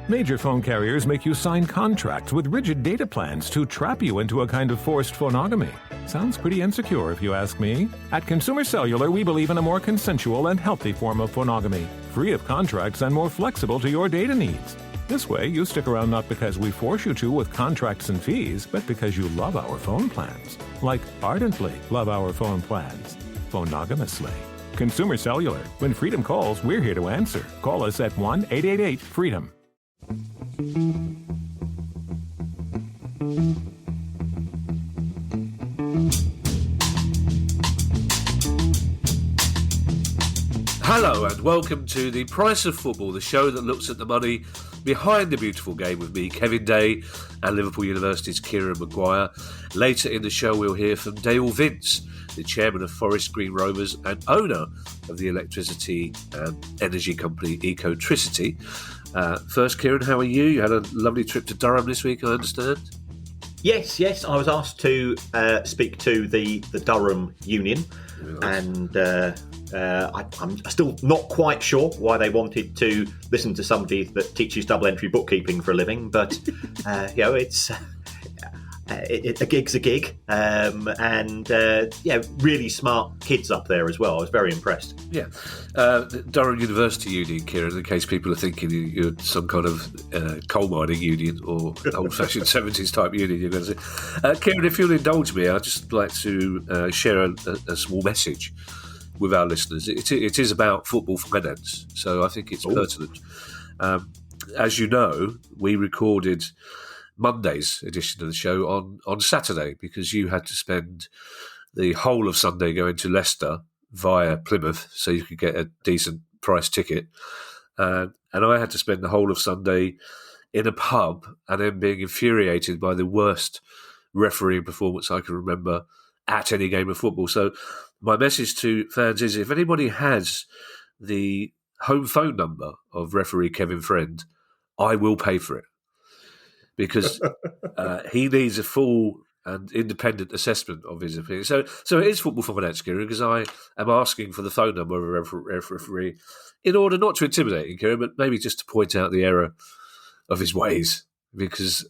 Major phone carriers make you sign contracts with rigid data plans to trap you into a kind of forced phonogamy. Sounds pretty insecure if you ask me. At Consumer Cellular, we believe in a more consensual and healthy form of phonogamy, free of contracts and more flexible to your data needs. This way, you stick around not because we force you to with contracts and fees, but because you love our phone plans. Like ardently love our phone plans. Phonogamously. Consumer Cellular. When freedom calls, we're here to answer. Call us at 1-888-FREEDOM. Hello and welcome to The Price of Football, the show that looks at the money behind the beautiful game with me, Kevin Day, and Liverpool University's Kieran Maguire. Later in the show we'll hear from Dale Vince, the chairman of Forest Green Rovers and owner of the electricity and energy company Ecotricity. First, Kieran, how are you? You had a lovely trip to Durham this week, I understand. Yes. I was asked to speak to the Durham Union, and I'm still not quite sure why they wanted to listen to somebody that teaches double-entry bookkeeping for a living, but it's a gig's a gig, and really smart kids up there as well. I was very impressed. Yeah, the Durham University Union, Kieran, in case people are thinking you're some kind of coal mining union or old-fashioned 70s type union, you're going to say. Kieran, if you'll indulge me, I'd just like to share a small message with our listeners. It is about football finance, so I think it's pertinent. As you know, we recorded Monday's edition of the show on Saturday because you had to spend the whole of Sunday going to Leicester via Plymouth so you could get a decent price ticket. And I had to spend the whole of Sunday in a pub and then being infuriated by the worst refereeing performance I can remember at any game of football. So my message to fans is if anybody has the home phone number of referee Kevin Friend, I will pay for it. Because he needs a full and independent assessment of his opinion. So it is football finance, Kieran, because I am asking for the phone number of a referee in order not to intimidate him, Kieran, but maybe just to point out the error of his ways. Because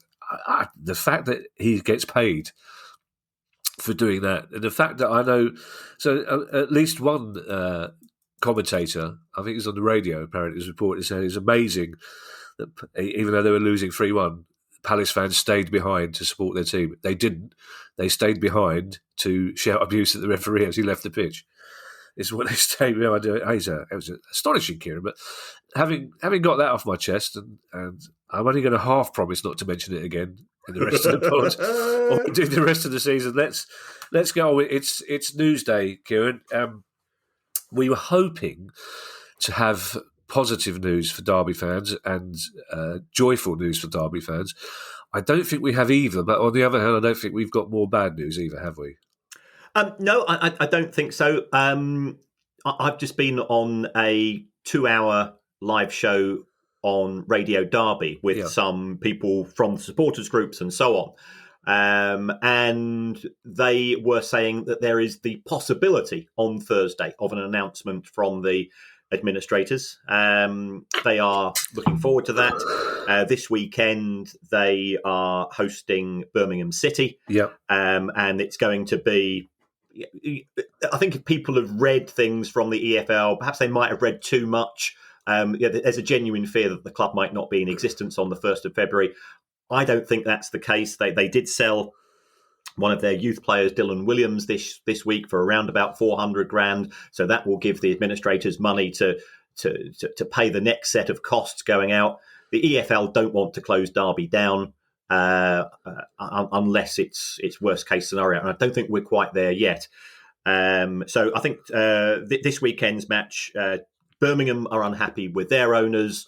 the fact that he gets paid for doing that, and the fact that I know, so at least one commentator, I think it was on the radio, apparently, was reported saying it's amazing that even though they were losing 3-1, Palace fans stayed behind to support their team. They didn't. They stayed behind to shout abuse at the referee as he left the pitch. It's what they stayed behind. It was astonishing, Kieran. But having got that off my chest, and I'm only going to half promise not to mention it again in the rest of the pod or do the rest of the season. Let's go. It's Newsday, Kieran. We were hoping to have positive news for Derby fans and joyful news for Derby fans. I don't think we have either, but on the other hand, I don't think we've got more bad news either, have we? No, I don't think so. I've just been on a 2-hour live show on Radio Derby with some people from the supporters groups and so on. And they were saying that there is the possibility on Thursday of an announcement from the administrators. They are looking forward to that. This weekend, they are hosting Birmingham City. And it's going to be, I think if people have read things from the EFL, perhaps they might have read too much. There's a genuine fear that the club might not be in existence on the 1st of February. I don't think that's the case. They did sell one of their youth players, Dylan Williams, this week for around about $400,000. So that will give the administrators money to pay the next set of costs going out. The EFL don't want to close Derby down unless it's worst case scenario, and I don't think we're quite there yet. So I think this weekend's match, Birmingham are unhappy with their owners.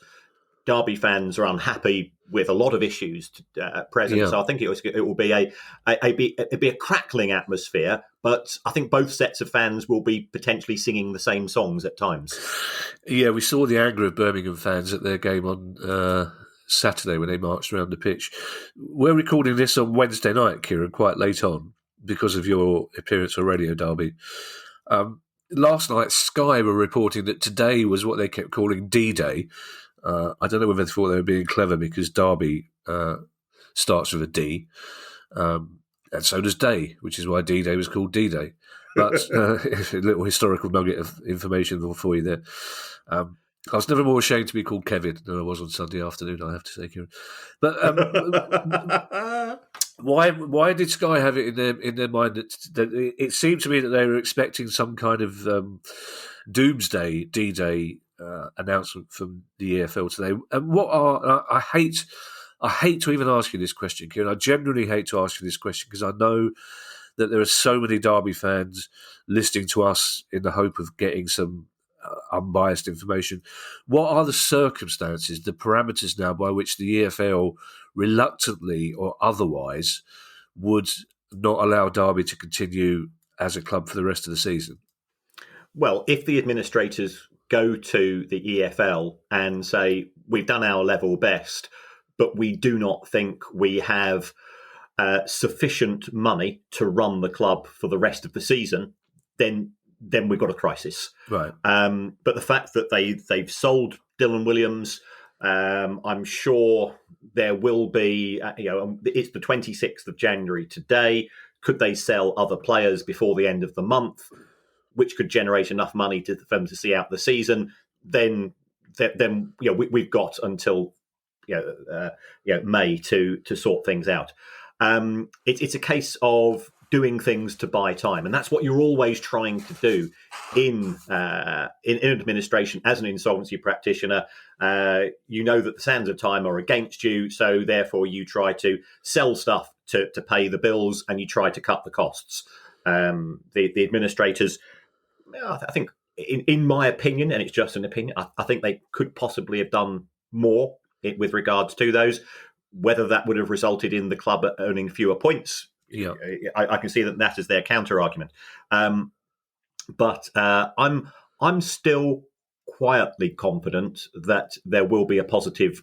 Derby fans are unhappy with a lot of issues at present. So I think it will be a crackling atmosphere, but I think both sets of fans will be potentially singing the same songs at times. Yeah, we saw the anger of Birmingham fans at their game on Saturday when they marched around the pitch. We're recording this on Wednesday night, Kieran, quite late on because of your appearance on Radio Derby. Last night, Sky were reporting that today was what they kept calling D-Day, I don't know whether they thought they were being clever because Derby starts with a D, and so does Day, which is why D-Day was called D-Day. But a little historical nugget of information for you there. I was never more ashamed to be called Kevin than I was on Sunday afternoon, I have to say, Kieran. But why did Sky have it in their mind that it seemed to me that they were expecting some kind of doomsday D-Day announcement from the EFL today? And I hate to even ask you this question, Kieran. I genuinely hate to ask you this question because I know that there are so many Derby fans listening to us in the hope of getting some unbiased information. What are the circumstances, the parameters now by which the EFL reluctantly or otherwise would not allow Derby to continue as a club for the rest of the season? Well, if the administrators go to the EFL and say, we've done our level best, but we do not think we have sufficient money to run the club for the rest of the season, then we've got a crisis. Right. But the fact that they've sold Dylan Williams, I'm sure there will be, it's the 26th of January today. Could they sell other players before the end of the month, which could generate enough money for them to see out the season? Then we've got until May to sort things out. It's a case of doing things to buy time, and that's what you're always trying to do in administration as an insolvency practitioner. You know that the sands of time are against you, so therefore you try to sell stuff to pay the bills, and you try to cut the costs. The administrators, I think, in my opinion, and it's just an opinion, I think they could possibly have done more with regards to those. Whether that would have resulted in the club owning fewer points, I can see that is their counter argument. But I'm still quietly confident that there will be a positive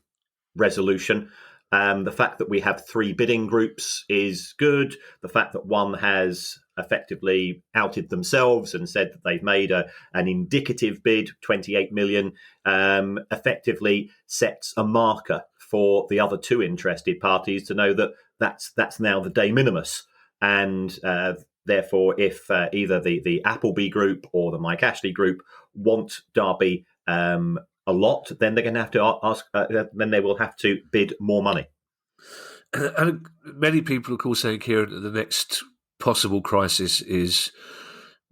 resolution. The fact that we have 3 bidding groups is good. The fact that one has effectively outed themselves and said that they've made an indicative bid, 28 million, effectively sets a marker for the other 2 interested parties to know that that's now the de minimis. And therefore, if either the Appleby group or the Mike Ashley group want Derby a lot, then they're going to have to ask. Then they will have to bid more money. And many people, of course, saying, Kieran, that the next possible crisis is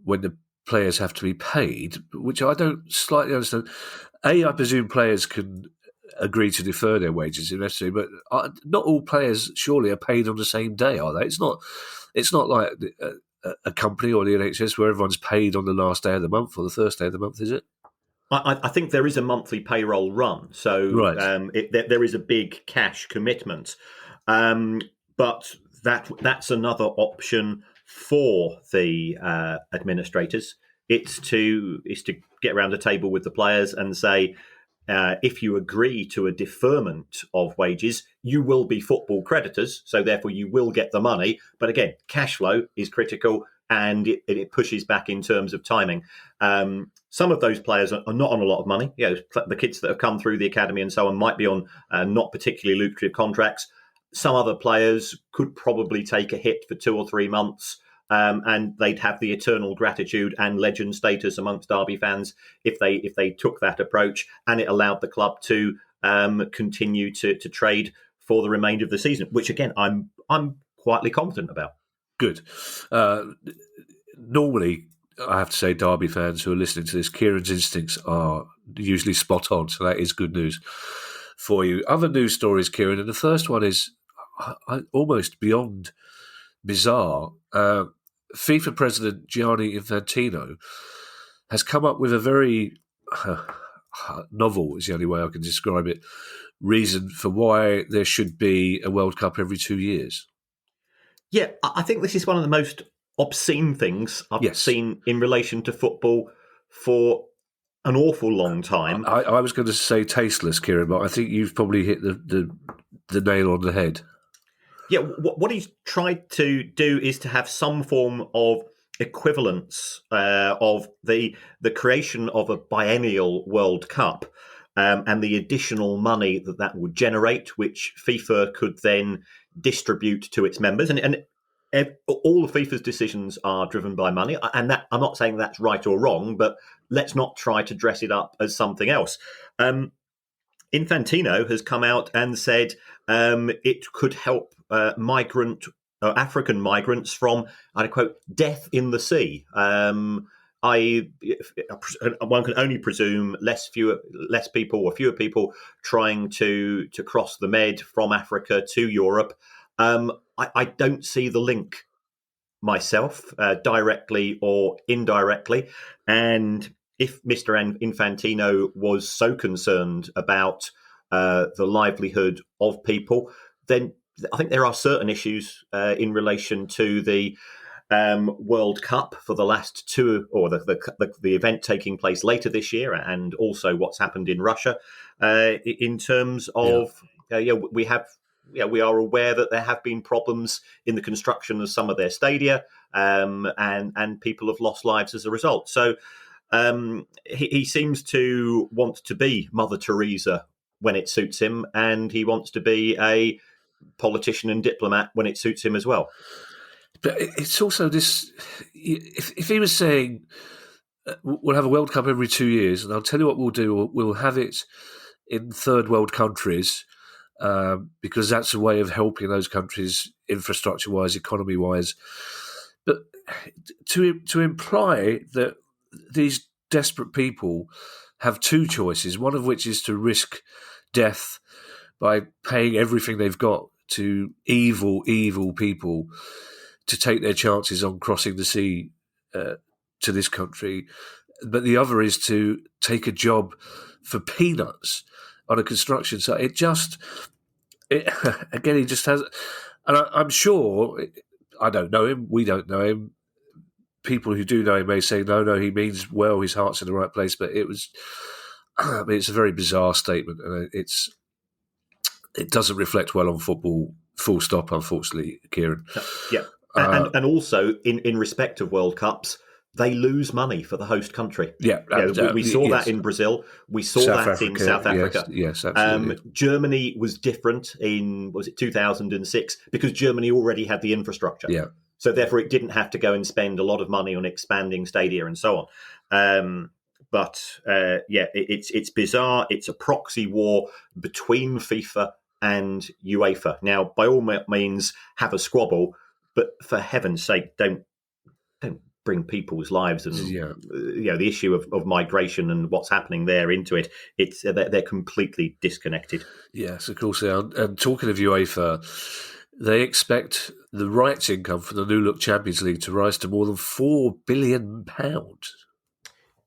when the players have to be paid, which I don't slightly understand. I presume players can agree to defer their wages if necessary, but not all players surely are paid on the same day, are they? It's not like a company or the NHS where everyone's paid on the last day of the month or the first day of the month, is it? I think there is a monthly payroll run, so right. There is a big cash commitment, but that's another option for the administrators. It's to get around the table with the players and say, if you agree to a deferment of wages, you will be football creditors, so therefore you will get the money. But again, cash flow is critical, and it pushes back in terms of timing. Some of those players are not on a lot of money. The kids that have come through the academy and so on might be on not particularly lucrative contracts. Some other players could probably take a hit for 2 or 3 months, and they'd have the eternal gratitude and legend status amongst Derby fans if they took that approach, and it allowed the club to continue to trade for the remainder of the season, which again I'm quietly confident about. Good. Normally, I have to say, Derby fans who are listening to this, Kieran's instincts are usually spot on, so that is good news for you. Other news stories, Kieran, and the first one is almost beyond bizarre. FIFA President Gianni Infantino has come up with a very novel, is the only way I can describe it, reason for why there should be a World Cup every 2 years. Yeah, I think this is one of the most obscene things I've seen in relation to football for an awful long time. I was going to say tasteless, Kieran, but I think you've probably hit the nail on the head. Yeah, what he's tried to do is to have some form of equivalence of the creation of a biennial World Cup, and the additional money that would generate, which FIFA could then distribute to its members. And all of FIFA's decisions are driven by money. And that, I'm not saying that's right or wrong, but let's not try to dress it up as something else. Infantino has come out and said it could help African migrants from, I quote, death in the sea. One can only presume fewer people trying to cross the Med from Africa to Europe. I don't see the link myself, directly or indirectly. And if Mr. Infantino was so concerned about the livelihood of people, then I think there are certain issues in relation to the World Cup for the last two, or the event taking place later this year, and also what's happened in Russia in terms of we are aware that there have been problems in the construction of some of their stadia, and people have lost lives as a result. So he seems to want to be Mother Teresa when it suits him, and he wants to be a politician and diplomat when it suits him as well. But it's also this: if he was saying we'll have a World Cup every 2 years, and I'll tell you what we'll do, we'll have it in third world countries, because that's a way of helping those countries infrastructure-wise, economy-wise. But to imply that these desperate people have two choices, one of which is to risk death by paying everything they've got to evil people to take their chances on crossing the sea to this country, but the other is to take a job for peanuts on a construction site. He just has, and I'm sure, I don't know him, we don't know him, people who do know him may say, no, he means well, his heart's in the right place, but it's a very bizarre statement, and it doesn't reflect well on football, full stop, unfortunately, Kieran. Yeah. And also, in respect of World Cups, they lose money for the host country. Yeah, we saw that in Brazil. We saw in South Africa. Yes, absolutely. Germany was different in, was it 2006? Because Germany already had the infrastructure. Yeah. So therefore, it didn't have to go and spend a lot of money on expanding stadia and so on. It's bizarre. It's a proxy war between FIFA and UEFA. Now, by all means, have a squabble, but for heaven's sake, don't bring people's lives and the issue of migration and what's happening there into it. They're completely disconnected. Yes, of course they are. And talking of UEFA, they expect the rights income for the New Look Champions League to rise to more than £4 billion.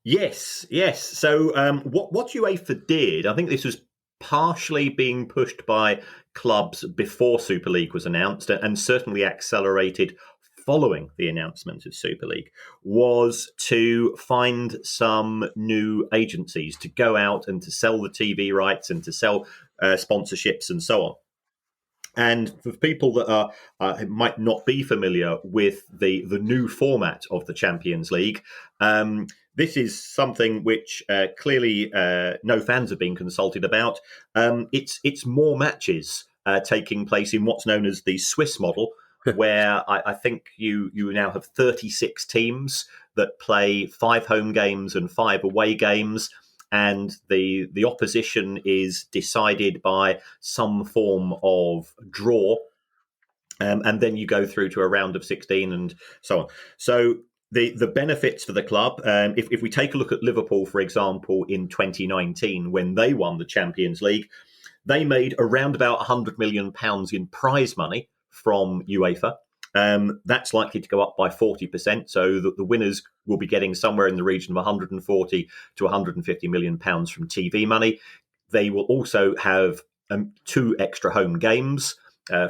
Yes. So what UEFA did, I think this was partially being pushed by clubs before Super League was announced, and certainly accelerated following the announcement of Super League, was to find some new agencies to go out and to sell the TV rights and to sell sponsorships and so on. And for people that might not be familiar with the new format of the Champions League, this is something which clearly no fans have been consulted about. It's more matches taking place in what's known as the Swiss model, where I think you now have 36 teams that play 5 home games and 5 away games, and the opposition is decided by some form of draw, and then you go through to a round of 16 and so on. So the benefits for the club, if we take a look at Liverpool, for example, in 2019, when they won the Champions League, they made around about £100 million in prize money from UEFA. That's likely to go up by 40%, so that the winners will be getting somewhere in the region of 140 to 150 million pounds from TV money. They will also have 2 extra home games.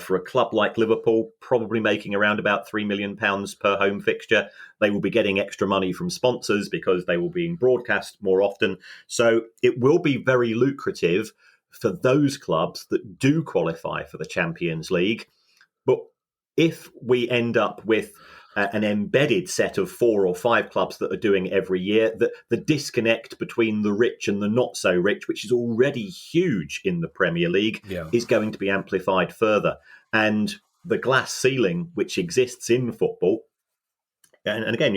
For a club like Liverpool, probably making around about £3 million per home fixture. They will be getting extra money from sponsors because they will be being broadcast more often. So it will be very lucrative for those clubs that do qualify for the Champions League. But if we end up with an embedded set of 4 or 5 clubs that are doing every year. The disconnect between the rich and the not so rich, which is already huge in the Premier League, is going to be amplified further. And the glass ceiling which exists in football. And again,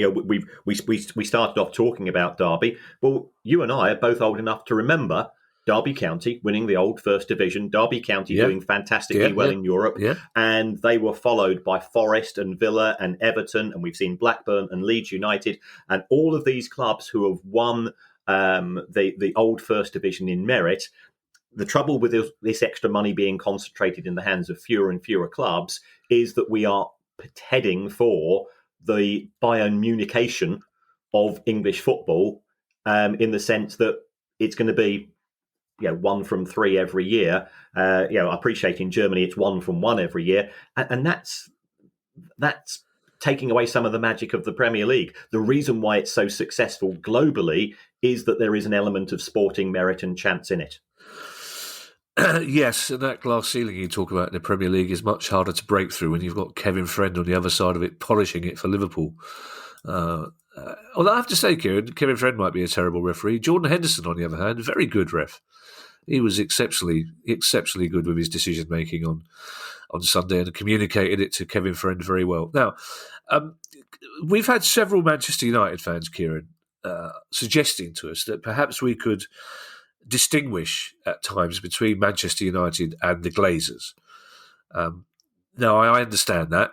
we started off talking about Derby. Well, you and I are both old enough to remember Derby County winning the old First Division, Derby County doing fantastically well in Europe, and they were followed by Forest and Villa and Everton, and we've seen Blackburn and Leeds United, and all of these clubs who have won the old First Division in merit. The trouble with this extra money being concentrated in the hands of fewer and fewer clubs is that we are heading for the Bayern Munichication of English football, in the sense that it's going to be 1 from 3 every year. I appreciate in Germany it's 1 from 1 every year, and that's taking away some of the magic of the Premier League. The reason why it's so successful globally is that there is an element of sporting merit and chance in it. Yes, and that glass ceiling you talk about in the Premier League is much harder to break through when you've got Kevin Friend on the other side of it, polishing it for Liverpool. Although I have to say, Kieran, Kevin Friend might be a terrible referee. Jordan Henderson, on the other hand, very good ref. He was exceptionally good with his decision-making on Sunday and communicated it to Kevin Friend very well. Now, we've had several Manchester United fans, Kieran, suggesting to us that perhaps we could distinguish at times between Manchester United and the Glazers. Now, I understand that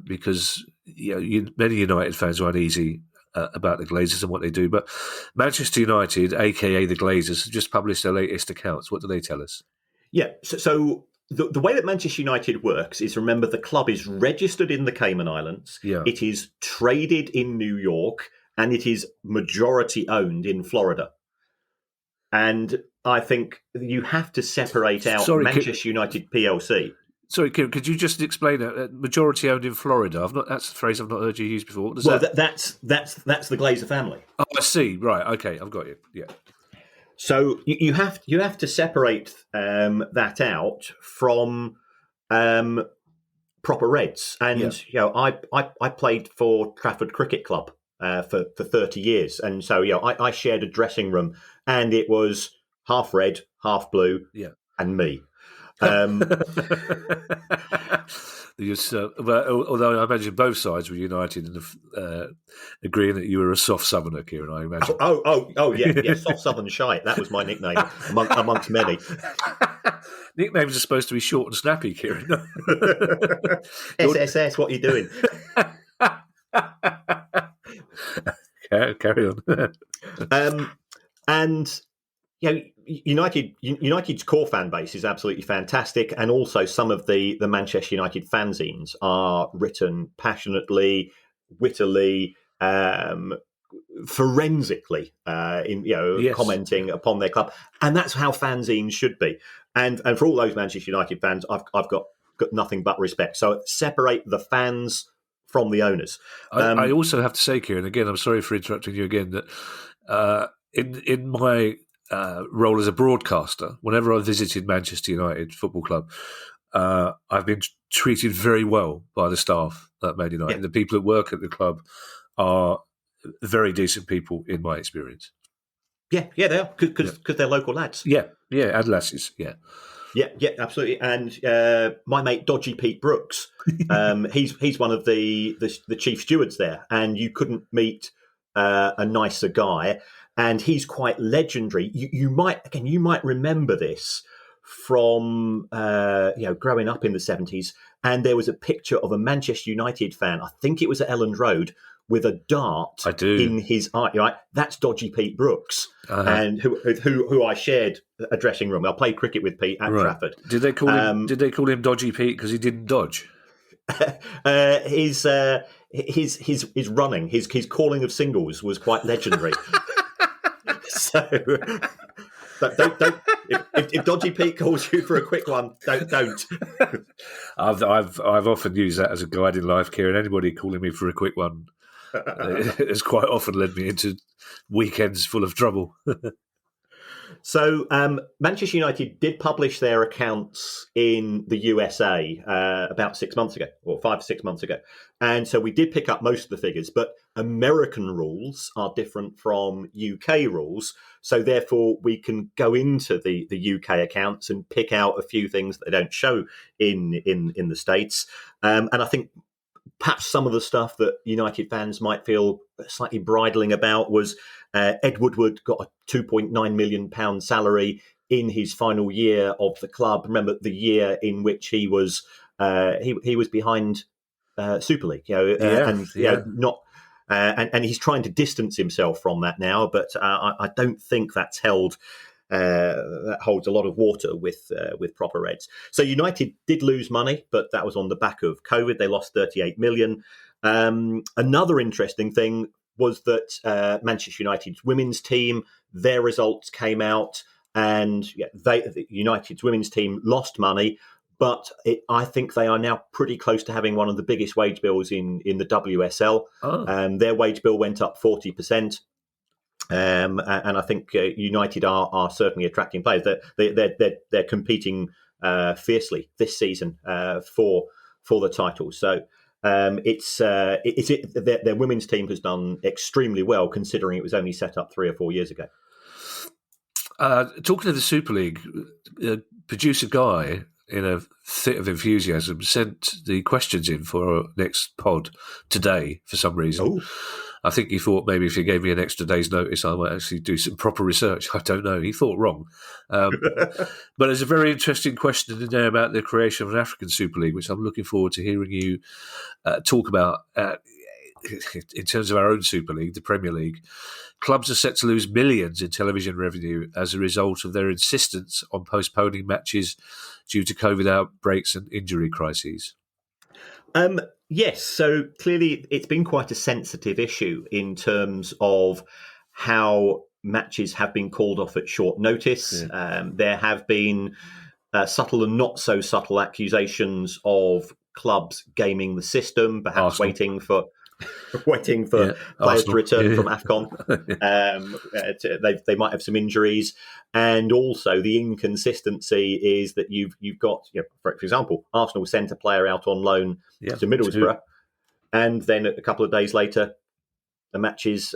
because many United fans are uneasy about the Glazers and what they do, but Manchester United, aka the Glazers, have just published their latest accounts. What do they tell us? Yeah, so the way that Manchester United works is, remember, the club is registered in the Cayman Islands, it is traded in New York, and it is majority owned in Florida. And I think you have to separate out Manchester United PLC. Sorry, Kieran, could you just explain that? Majority owned in Florida. That's a phrase I've not heard you use before. What does that's the Glazer family. Oh, I see. Right. Okay, I've got you. Yeah. So you have to separate that out from proper Reds. And I played for Trafford Cricket Club for 30 years, and so I shared a dressing room, and it was half red, half blue, and me. Although I imagine both sides were united in agreeing that you were a soft southerner, Kieran, I imagine. Oh, yeah, soft southern shite. That was my nickname amongst many. Nicknames are supposed to be short and snappy, Kieran. SSS, what are you doing? Carry on. And United's core fan base is absolutely fantastic, and also some of the Manchester United fanzines are written passionately, wittily, forensically, commenting upon their club, and that's how fanzines should be. And for all those Manchester United fans, I've got nothing but respect. So separate the fans from the owners. I also have to say, Kieran, again, I'm sorry for interrupting you again, that in my role as a broadcaster, whenever I visited Manchester United Football Club, I've been treated very well by the staff at Man United. Yeah. The people that work at the club are very decent people, in my experience. Yeah, they are, because they're local lads. Yeah, and lasses, yeah. Yeah, absolutely. And my mate Dodgy Pete Brooks, he's one of the chief stewards there, and you couldn't meet a nicer guy. And he's quite legendary. You might remember this from growing up in the 70s. And there was a picture of a Manchester United fan, I think it was at Elland Road, with a dart in his eye. Right? That's Dodgy Pete Brooks, and who I shared a dressing room. I played cricket with Pete at Trafford. Did they call him Dodgy Pete because he didn't dodge? His running, his calling of singles was quite legendary. So don't if Dodgy Pete calls you for a quick one, don't. I've often used that as a guide in life, Kieran. Anybody calling me for a quick one has quite often led me into weekends full of trouble. So Manchester United did publish their accounts in the USA about 6 months ago, or 5 or 6 months ago. And so we did pick up most of the figures, but American rules are different from UK rules. So therefore, we can go into the UK accounts and pick out a few things that they don't show in the States. And I think perhaps some of the stuff that United fans might feel slightly bridling about was Ed Woodward got a £2.9 million salary in his final year of the club. Remember the year in which he was behind Super League, not. And he's trying to distance himself from that now, but I don't think that's held. That holds a lot of water with proper Reds. So United did lose money, but that was on the back of COVID. They lost 38 million. Another interesting thing was that Manchester United's women's team, their results came out, and United's women's team lost money. But I think they are now pretty close to having one of the biggest wage bills in the WSL. Oh. Their wage bill went up 40%. And I think United are certainly attracting players. They're competing fiercely this season for the title. So their women's team has done extremely well, considering it was only set up 3 or 4 years ago. Talking of the Super League, producer Guy, in a fit of enthusiasm, sent the questions in for our next pod today for some reason. Ooh. I think he thought maybe if he gave me an extra day's notice, I might actually do some proper research. I don't know. He thought wrong. But there's a very interesting question in there about the creation of an African Super League, which I'm looking forward to hearing you talk about. In terms of our own Super League, the Premier League, clubs are set to lose millions in television revenue as a result of their insistence on postponing matches due to COVID outbreaks and injury crises. Yes, so clearly it's been quite a sensitive issue in terms of how matches have been called off at short notice. Yeah. There have been subtle and not so subtle accusations of clubs gaming the system, perhaps Arsenal. waiting for players Arsenal. To return from AFCON. They might have some injuries, and also the inconsistency is that you've got, for example, Arsenal sent a player out on loan to Middlesbrough, and then a couple of days later, the match is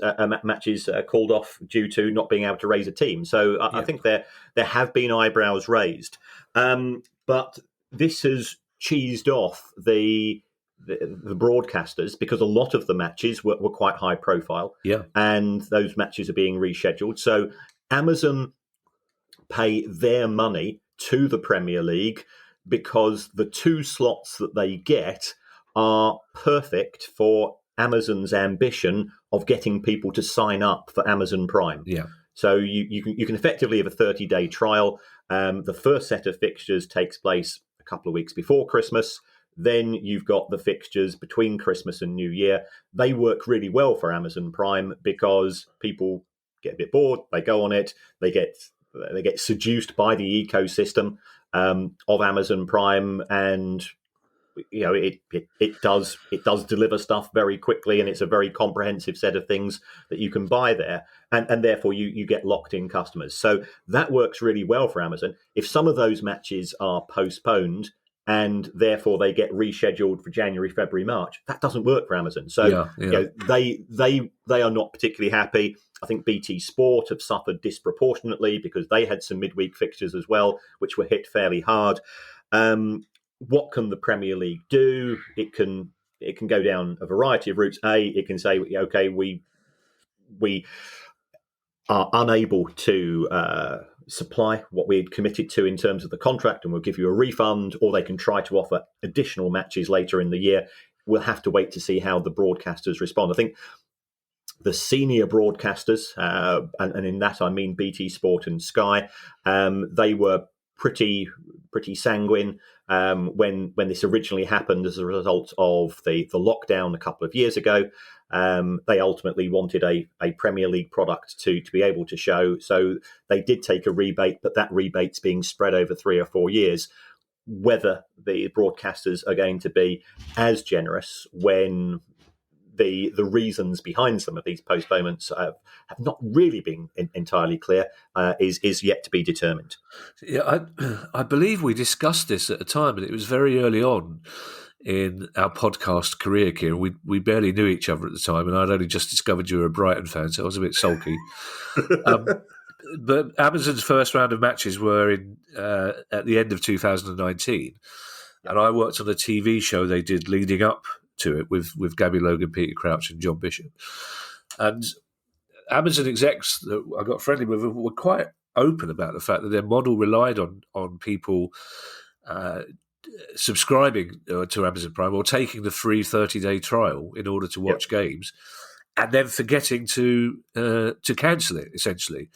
called off due to not being able to raise a team. So I think there have been eyebrows raised, but this has cheesed off the broadcasters, because a lot of the matches were quite high profile, and those matches are being rescheduled. So Amazon pay their money to the Premier League because the 2 slots that they get are perfect for Amazon's ambition of getting people to sign up for Amazon Prime. Yeah. So you can effectively have a 30-day trial. The first set of fixtures takes place a couple of weeks before Christmas. Then you've got the fixtures between Christmas and New Year. They work really well for Amazon Prime because people get a bit bored. They go on it. They get seduced by the ecosystem of Amazon Prime, and it does deliver stuff very quickly, and it's a very comprehensive set of things that you can buy there, and therefore you get locked in customers. So that works really well for Amazon. If some of those matches are postponed, and therefore they get rescheduled for January, February, March, that doesn't work for Amazon. So they are not particularly happy. I think BT Sport have suffered disproportionately because they had some midweek fixtures as well, which were hit fairly hard. What can the Premier League do? It can go down a variety of routes. It can say, okay, we are unable to supply what we had committed to in terms of the contract, and we'll give you a refund, or they can try to offer additional matches later in the year. We'll have to wait to see how the broadcasters respond. I think the senior broadcasters, and in that I mean BT Sport and Sky, they were pretty sanguine when this originally happened as a result of the lockdown a couple of years ago. They ultimately wanted a Premier League product to be able to show. So they did take a rebate, but that rebate's being spread over 3 or 4 years. Whether the broadcasters are going to be as generous when the reasons behind some of these postponements have not really been entirely clear is yet to be determined. Yeah, I believe we discussed this at a time, and it was very early on in our podcast career, Kieran. We barely knew each other at the time, and I'd only just discovered you were a Brighton fan, so I was a bit sulky. But Amazon's first round of matches were at the end of 2019, and I worked on a TV show they did leading up to it with Gabby Logan, Peter Crouch, and John Bishop. And Amazon execs that I got friendly with were quite open about the fact that their model relied on people subscribing to Amazon Prime or taking the free 30-day trial in order to watch games, and then forgetting to cancel it, essentially.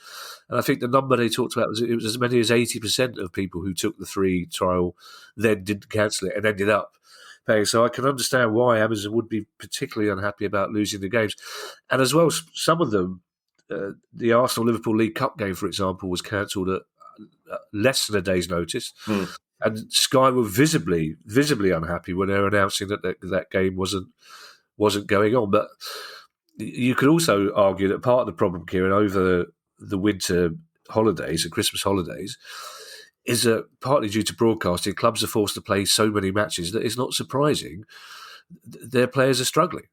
And I think the number they talked about was it was as many as 80% of people who took the free trial then didn't cancel it and ended up paying. So I can understand why Amazon would be particularly unhappy about losing the games. And as well, some of them, the Arsenal-Liverpool League Cup game, for example, was cancelled at less than a day's notice. And Sky were visibly unhappy when they were announcing that game wasn't going on. But you could also argue that part of the problem, Kieran, over the winter holidays, the Christmas holidays, is that partly due to broadcasting, clubs are forced to play so many matches that it's not surprising their players are struggling.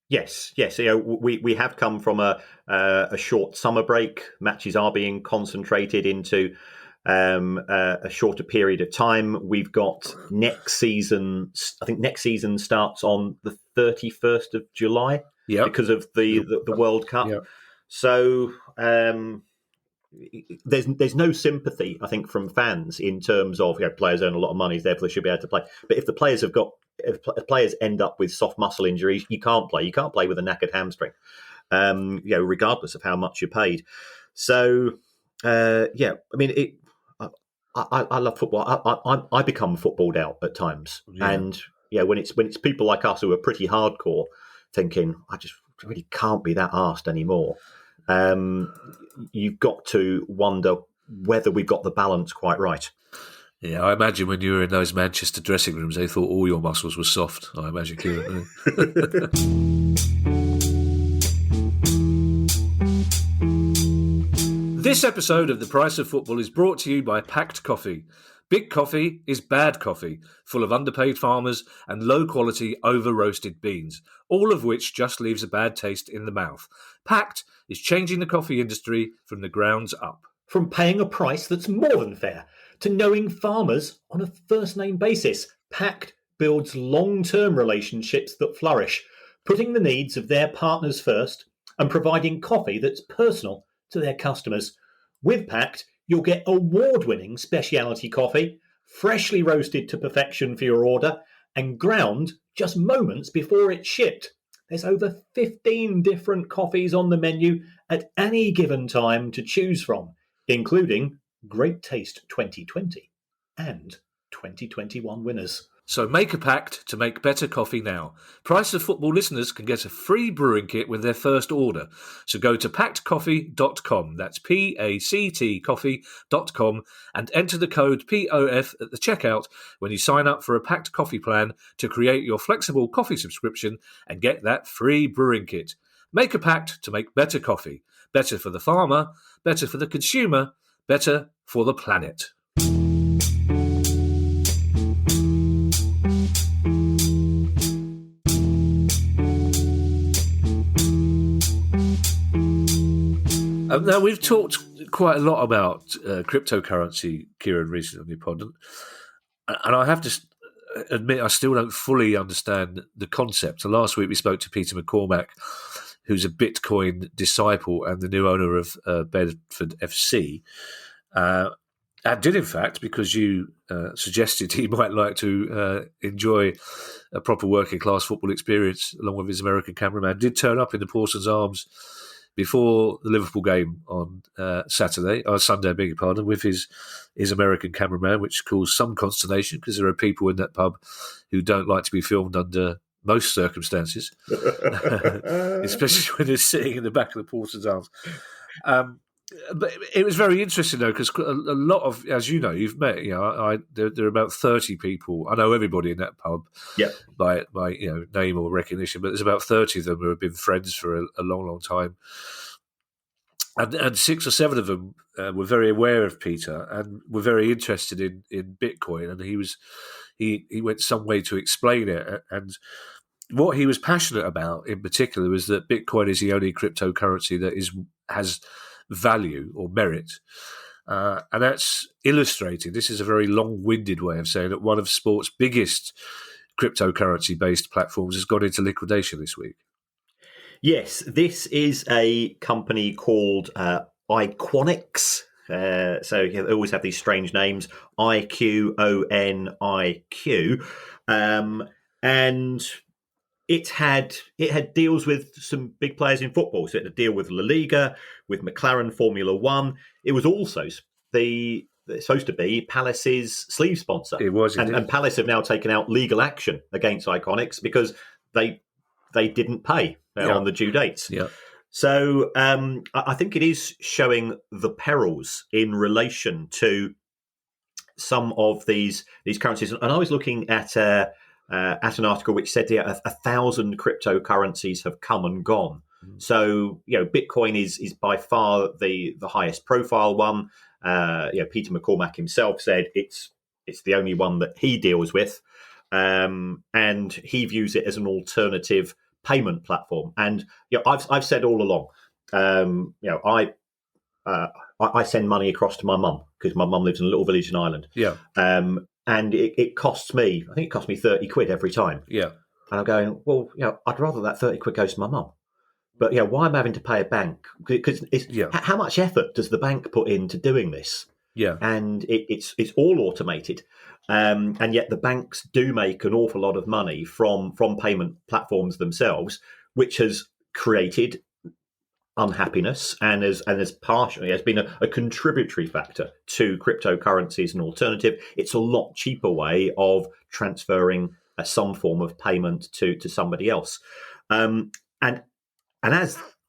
Yes. We have come from a short summer break. Matches are being concentrated into a shorter period of time. We've got next season. I think next season starts on the 31st of July because of the World Cup. Yep. So there's no sympathy, I think, from fans in terms of players earn a lot of money, therefore they should be able to play. But if the players if players end up with soft muscle injuries, you can't play. You can't play with a knackered hamstring, regardless of how much you're paid. So I mean, I love football. I become footballed out at times, and when it's people like us who are pretty hardcore, thinking I just really can't be that arsed anymore. You've got to wonder whether we've got the balance quite right. Yeah, I imagine when you were in those Manchester dressing rooms, they thought all your muscles were soft. I imagine, Kieran. This episode of The Price of Football is brought to you by Packed Coffee. Big coffee is bad coffee, full of underpaid farmers and low-quality, over-roasted beans, all of which just leaves a bad taste in the mouth. Packed is changing the coffee industry from the grounds up. From paying a price that's more than fair to knowing farmers on a first-name basis, Packed builds long-term relationships that flourish, putting the needs of their partners first and providing coffee that's personal to their customers. With Packed, you'll get award-winning specialty coffee, freshly roasted to perfection for your order, and ground just moments before it's shipped. There's over 15 different coffees on the menu at any given time to choose from, including Great Taste 2020 and 2021 winners. So make a pact to make better coffee now. Price of Football listeners can get a free brewing kit with their first order. So go to packedcoffee.com, that's P-A-C-T coffee.com, and enter the code POF at the checkout when you sign up for a packed coffee plan to create your flexible coffee subscription and get that free brewing kit. Make a pact to make better coffee. Better for the farmer, better for the consumer, better for the planet. Now, we've talked quite a lot about cryptocurrency, Kieran, recently on your pod, and I have to admit I still don't fully understand the concept. So last week we spoke to Peter McCormack, who's a Bitcoin disciple and the new owner of Bedford FC, and did, in fact, because you suggested he might like to enjoy a proper working-class football experience along with his American cameraman, did turn up in the Parsons Arms before the Liverpool game on Sunday, I beg your pardon, with his American cameraman, which caused some consternation because there are people in that pub who don't like to be filmed under most circumstances, especially when they're sitting in the back of the Parsons Arms. But it was very interesting though, because a lot of, as you know, you've met. There are about 30 people. I know everybody in that pub, Yeah. by name or recognition, but there's about 30 of them who have been friends for a long, long time. And 6 or 7 of them were very aware of Peter and were very interested in Bitcoin, and he went some way to explain it. And what he was passionate about in particular was that Bitcoin is the only cryptocurrency that has value or merit. And that's illustrated. This is a very long-winded way of saying that one of sport's biggest cryptocurrency-based platforms has gone into liquidation this week. Yes, this is a company called Iquonics. So they always have these strange names, IQONIQ, and it had deals with some big players in football. So it had a deal with La Liga, with McLaren Formula One. It was also it's supposed to be Palace's sleeve sponsor. It was, and Palace have now taken out legal action against Iquonics because they didn't pay on the due dates. Yeah. So I think it is showing the perils in relation to some of these currencies. And I was looking at an article which said 1,000 cryptocurrencies have come and gone. Mm. So Bitcoin is by far the highest profile one. Peter McCormack himself said it's the only one that he deals with, and he views it as an alternative payment platform. And I've said all along, I send money across to my mum because my mum lives in a little village in Ireland. Yeah. And it costs me, I think it costs me 30 quid every time. Yeah. And I'm going, well, I'd rather that 30 quid goes to my mum. But why am I having to pay a bank? Because how much effort does the bank put into doing this? Yeah. And it's all automated. And yet the banks do make an awful lot of money from payment platforms themselves, which has created unhappiness and has been a contributory factor to cryptocurrency as an alternative. It's a lot cheaper way of transferring some form of payment to somebody else. And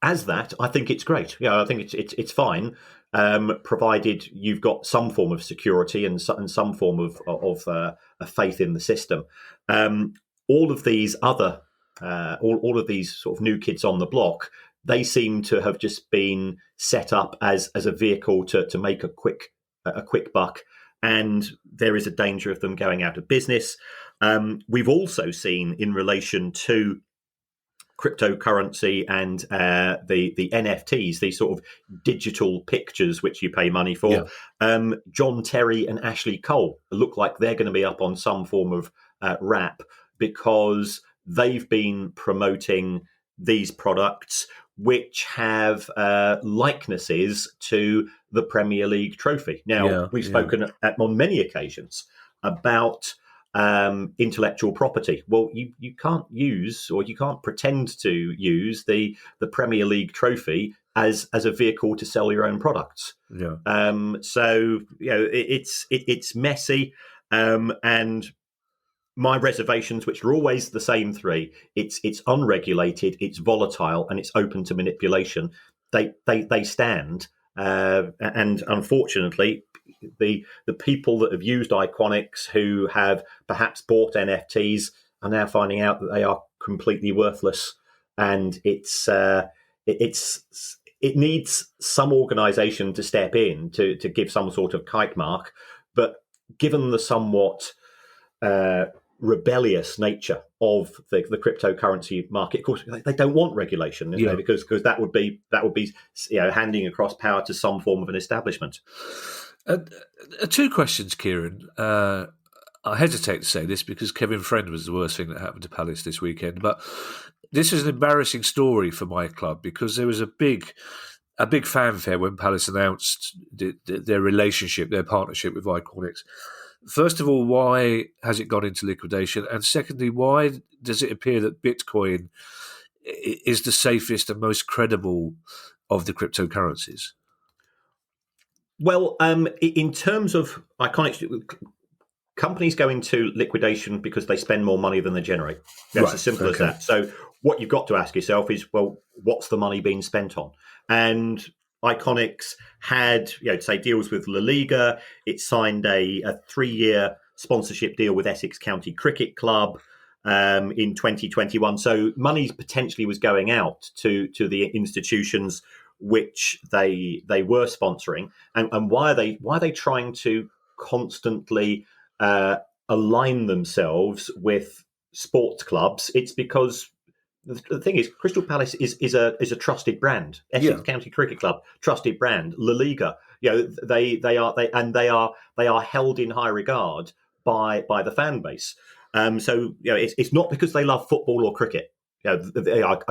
as that, I think it's great. I think it's fine, provided you've got some form of security and some form of faith in the system. All of these other, all of these sort of new kids on the block, they seem to have just been set up as a vehicle to make a quick buck, and there is a danger of them going out of business. We've also seen in relation to cryptocurrency and the NFTs, these sort of digital pictures which you pay money for. Yeah. John Terry and Ashley Cole look like they're going to be up on some form of wrap because they've been promoting these products which have likenesses to the Premier League trophy. Now, we've spoken on many occasions about intellectual property. Well, you can't use, or you can't pretend to use the Premier League trophy as a vehicle to sell your own products. Yeah. So it's messy, and my reservations, which are always the same three, it's unregulated, it's volatile, and it's open to manipulation. They stand, and unfortunately, the people that have used Iquonics, who have perhaps bought NFTs, are now finding out that they are completely worthless, and it needs some organisation to step in to give some sort of kite mark. But given the somewhat rebellious nature of the cryptocurrency market, of course, they don't want regulation, because that would be handing across power to some form of an establishment. 2 questions, Kieran. I hesitate to say this because Kevin Friend was the worst thing that happened to Palace this weekend, but this is an embarrassing story for my club because there was a big fanfare when Palace announced their relationship, their partnership with Iquonics. First of all, why has it gone into liquidation? And secondly, why does it appear that Bitcoin is the safest and most credible of the cryptocurrencies? Well, in terms of Iquonics, companies go into liquidation because they spend more money than they generate. That's as simple as that. So what you've got to ask yourself is, well, what's the money being spent on? And Iconics had, say, deals with La Liga. It signed a 3-year sponsorship deal with Essex County Cricket Club in 2021. So money potentially was going out to the institutions which they were sponsoring. And why are they trying to constantly align themselves with sports clubs? It's because the thing is, Crystal Palace is a trusted brand. Essex County Cricket Club, trusted brand. La Liga, they are held in high regard by the fan base. So it's not because they love football or cricket. I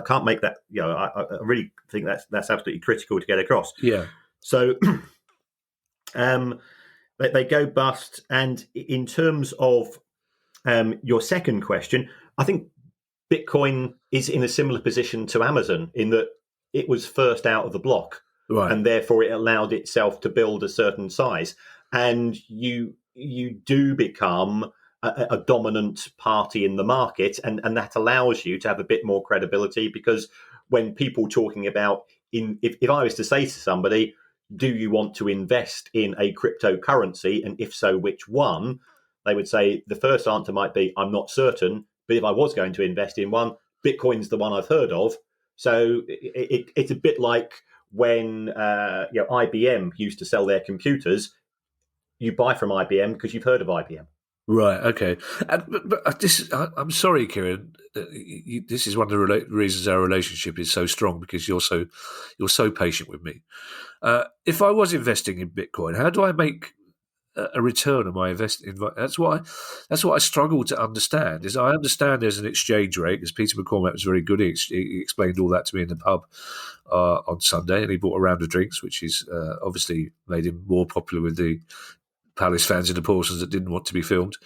can't make that. I really think that's absolutely critical to get across. Yeah. So they go bust. And in terms of your second question, I think Bitcoin is in a similar position to Amazon in that it was first out of the block, right, and therefore it allowed itself to build a certain size. And you do become a dominant party in the market, and that allows you to have a bit more credibility, because when people talking about, if I was to say to somebody, do you want to invest in a cryptocurrency, and if so, which one? They would say the first answer might be, I'm not certain, but if I was going to invest in one, Bitcoin's the one I've heard of. So it's a bit like when IBM used to sell their computers. You buy from IBM because you've heard of IBM. Right. Okay. I'm sorry, Kieran. This is one of the reasons our relationship is so strong, because you're so patient with me. If I was investing in Bitcoin, how do I make a return on my investment? That's what I struggle to understand. Is I understand there's an exchange rate, because Peter McCormack was very good. He explained all that to me in the pub on Sunday, and he bought a round of drinks, which is obviously made him more popular with the Palace fans in the portions that didn't want to be filmed.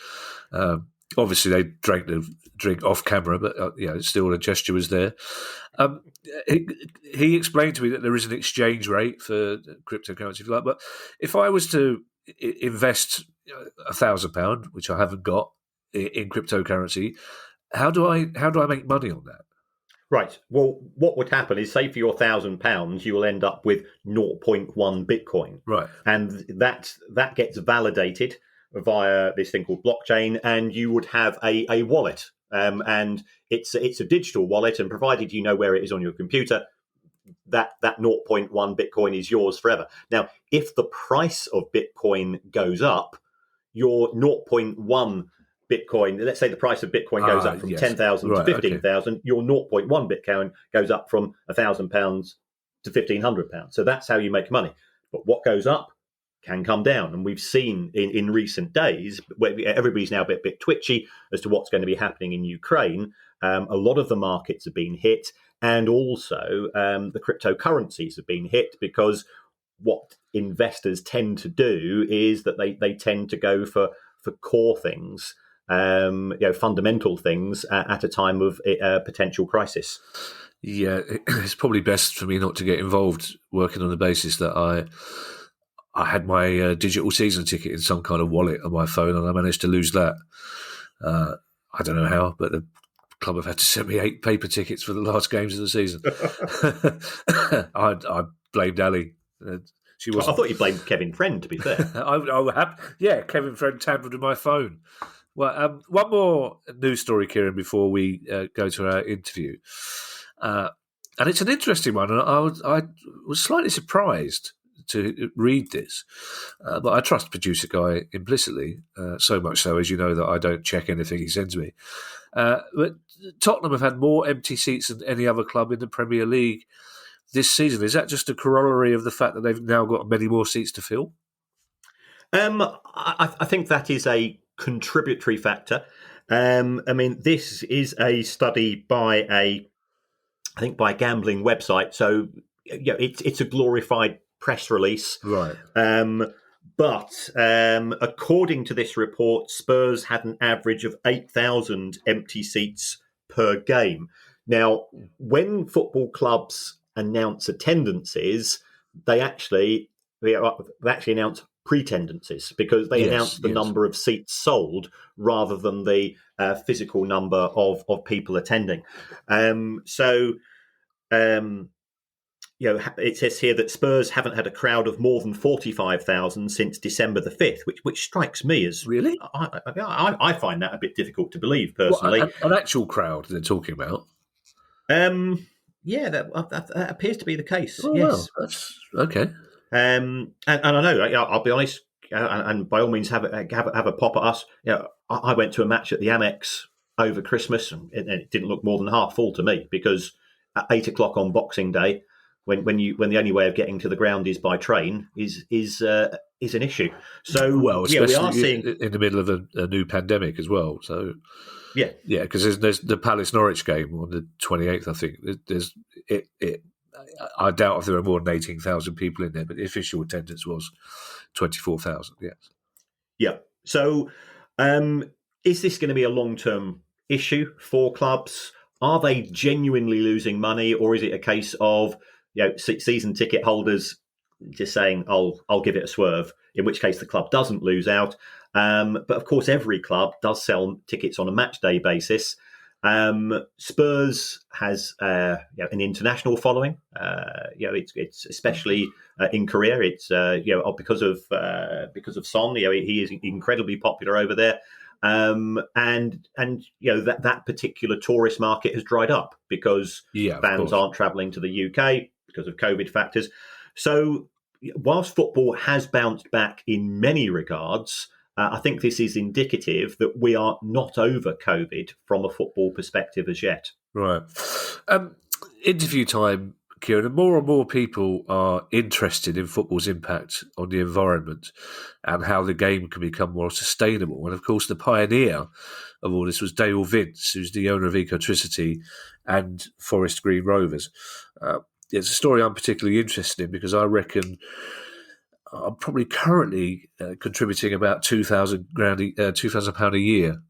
Obviously, they drank the drink off camera, but still the gesture was there. He explained to me that there is an exchange rate for cryptocurrency, if you like. But if I was to invest £1,000, which I haven't got, in cryptocurrency, how do I make money on that? Right. Well, what would happen is, say for your £1,000, you will end up with 0.1 Bitcoin. Right. And that gets validated via this thing called blockchain, and you would have a wallet. And it's a digital wallet, and provided you know where it is on your computer, that 0.1 Bitcoin is yours forever. Now, if the price of Bitcoin goes up, your 0.1 Bitcoin, let's say the price of Bitcoin goes up from 10,000 to 15,000, your 0.1 Bitcoin goes up from £1,000 to £1,500. So that's how you make money. But what goes up can come down. And we've seen in recent days, where everybody's now a bit twitchy as to what's going to be happening in Ukraine. A lot of the markets have been hit, and also the cryptocurrencies have been hit, because what investors tend to do is that they tend to go for core things, fundamental things at a time of potential crisis. Yeah, it's probably best for me not to get involved, working on the basis that I had my digital season ticket in some kind of wallet on my phone, and I managed to lose that. I don't know how, but the club have had to send me 8 paper tickets for the last games of the season. I blamed Ali. She was. I thought you blamed Kevin Friend, to be fair. Kevin Friend tampered with my phone. Well, one more news story, Kieran, before we go to our interview. And it's an interesting one. And I was slightly surprised to read this, but I trust producer Guy implicitly, so much so, as you know, that I don't check anything he sends me. But Tottenham have had more empty seats than any other club in the Premier League this season. Is that just a corollary of the fact that they've now got many more seats to fill? I think that is a contributory factor. This is a study by a gambling website, so it's a glorified press release, right? But according to this report, Spurs had an average of 8,000 empty seats per game. Now, when football clubs announce attendances, they actually announce pretendences, because they announce the number of seats sold rather than the physical number of people attending. it says here that Spurs haven't had a crowd of more than 45,000 since December the 5th, which strikes me as Really? I find that a bit difficult to believe Well, personally. an actual crowd they're talking about. Yeah, that appears to be the case. Oh, Yes. well, that's okay. And I know, I'll be honest, and by all means have a pop at us. I went to a match at the Amex over Christmas, and it didn't look more than half full to me, because at 8 o'clock on Boxing Day, when the only way of getting to the ground is by train, is an issue. So well, especially we are seeing in the middle of a new pandemic as well. So yeah, because there's the Palace Norwich game on the 28th. I think there's it. I doubt if there are more than 18,000 people in there, but the official attendance was 24,000. Yes. Yeah. So, is this going to be a long-term issue for clubs? Are they genuinely losing money, or is it a case of season ticket holders just saying, "I'll give it a swerve"? In which case, the club doesn't lose out. But of course, every club does sell tickets on a match day basis. Spurs has an international following. It's especially in Korea. It's because of Son. He is incredibly popular over there. And that particular tourist market has dried up because fans aren't travelling to the UK because of COVID factors. So whilst football has bounced back in many regards, I think this is indicative that we are not over COVID from a football perspective as yet. Right. Interview time, Kieran. More and more people are interested in football's impact on the environment and how the game can become more sustainable. And of course, the pioneer of all this was Dale Vince, who's the owner of Ecotricity and Forest Green Rovers. It's a story I'm particularly interested in because I reckon I'm probably currently contributing about £2,000 a year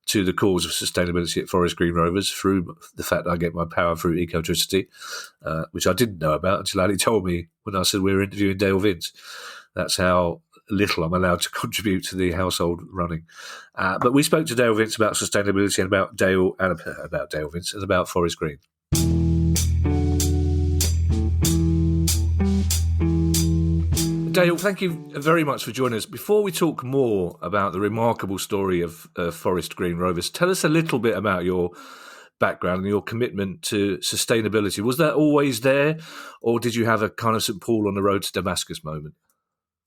to the cause of sustainability at Forest Green Rovers through the fact that I get my power through Ecotricity, which I didn't know about until Ali told me when I said we were interviewing Dale Vince. That's how little I'm allowed to contribute to the household running. But we spoke to Dale Vince about sustainability and about Dale Vince and about Forest Green. Dale, thank you very much for joining us. Before we talk more about the remarkable story of Forest Green Rovers, tell us a little bit about your background and your commitment to sustainability. Was that always there, or did you have a kind of St. Paul on the road to Damascus moment?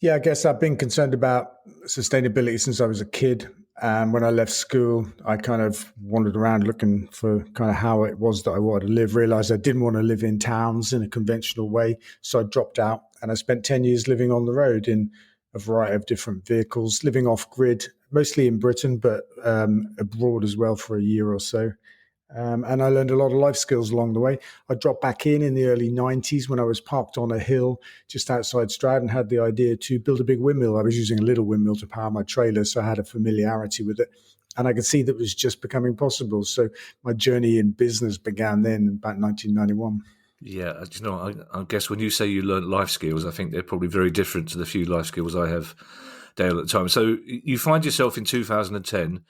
Yeah, I guess I've been concerned about sustainability since I was a kid. When I left school, I kind of wandered around looking for kind of how it was that I wanted to live, realized I didn't want to live in towns in a conventional way. So I dropped out and I spent 10 years living on the road in a variety of different vehicles, living off grid, mostly in Britain, but abroad as well for a year or so. And I learned a lot of life skills along the way. I dropped back in the early 90s when I was parked on a hill just outside Stroud and had the idea to build a big windmill. I was using a little windmill to power my trailer, so I had a familiarity with it. And I could see that it was just becoming possible. So my journey in business began then, about 1991. Yeah, I guess when you say you learned life skills, I think they're probably very different to the few life skills I have, Dale, at the time. So you find yourself in 2010,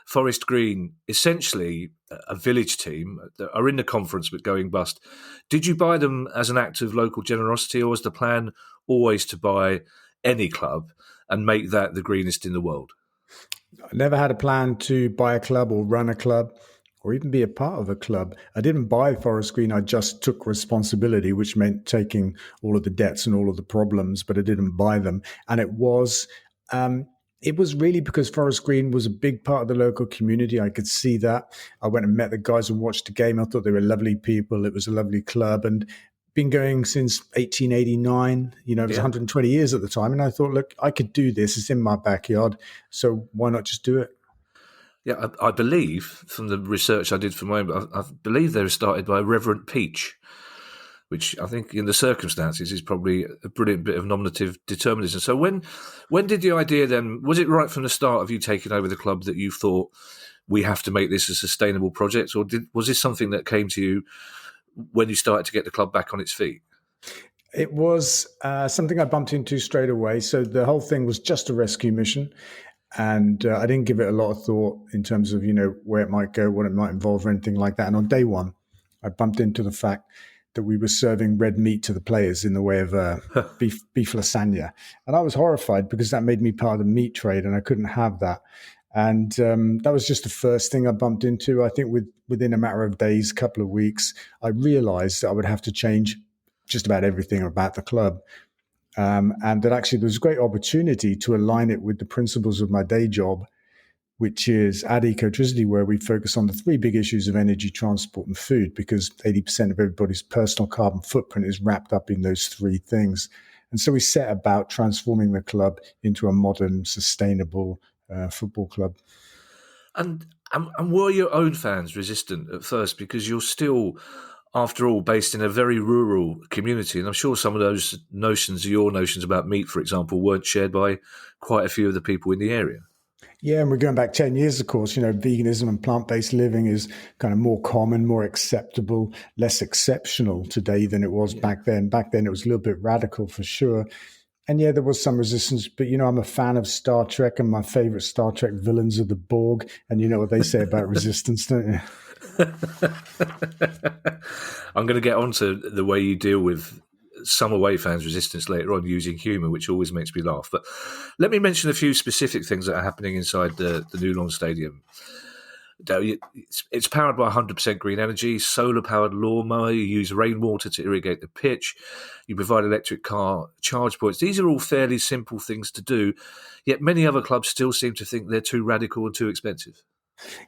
Forest Green, essentially a village team, are in the conference but going bust. Did you buy them as an act of local generosity, or was the plan always to buy any club and make that the greenest in the world? I never had a plan to buy a club or run a club or even be a part of a club. I didn't buy Forest Green. I just took responsibility, which meant taking all of the debts and all of the problems, but I didn't buy them. And it was really because Forest Green was a big part of the local community. I could see that. I went and met the guys and watched the game. I thought they were lovely people. It was a lovely club and been going since 1889. It was 120 years at the time. And I thought, look, I could do this. It's in my backyard. So why not just do it? Yeah, I believe from the research I did for mine, I believe they were started by Reverend Peach, which I think in the circumstances is probably a brilliant bit of nominative determinism. So when did the idea then, was it right from the start of you taking over the club that you thought we have to make this a sustainable project, or was this something that came to you when you started to get the club back on its feet? It was something I bumped into straight away. So the whole thing was just a rescue mission. And I didn't give it a lot of thought in terms of, where it might go, what it might involve or anything like that. And on day one, I bumped into the fact that we were serving red meat to the players in the way of beef lasagna. And I was horrified because that made me part of the meat trade and I couldn't have that. And that was just the first thing I bumped into. I think within a matter of days, couple of weeks, I realized that I would have to change just about everything about the club. And that actually there was a great opportunity to align it with the principles of my day job, which is at Ecotricity, where we focus on the three big issues of energy, transport, and food, because 80% of everybody's personal carbon footprint is wrapped up in those three things. And so we set about transforming the club into a modern, sustainable football club. And were your own fans resistant at first? Because you're still, after all, based in a very rural community. And I'm sure some of those notions, your notions about meat, for example, weren't shared by quite a few of the people in the area. Yeah, and we're going back 10 years, of course. Veganism and plant-based living is kind of more common, more acceptable, less exceptional today than it was back then. Back then, it was a little bit radical for sure. And yeah, there was some resistance, but I'm a fan of Star Trek, and my favorite Star Trek villains are the Borg. And you know what they say about resistance, don't you? I'm going to get on to the way you deal with some away fans' resistance later on using humour, which always makes me laugh. But let me mention a few specific things that are happening inside the New Lawn Stadium. It's powered by 100% green energy, solar-powered lawnmower. You use rainwater to irrigate the pitch. You provide electric car charge points. These are all fairly simple things to do, yet many other clubs still seem to think they're too radical and too expensive.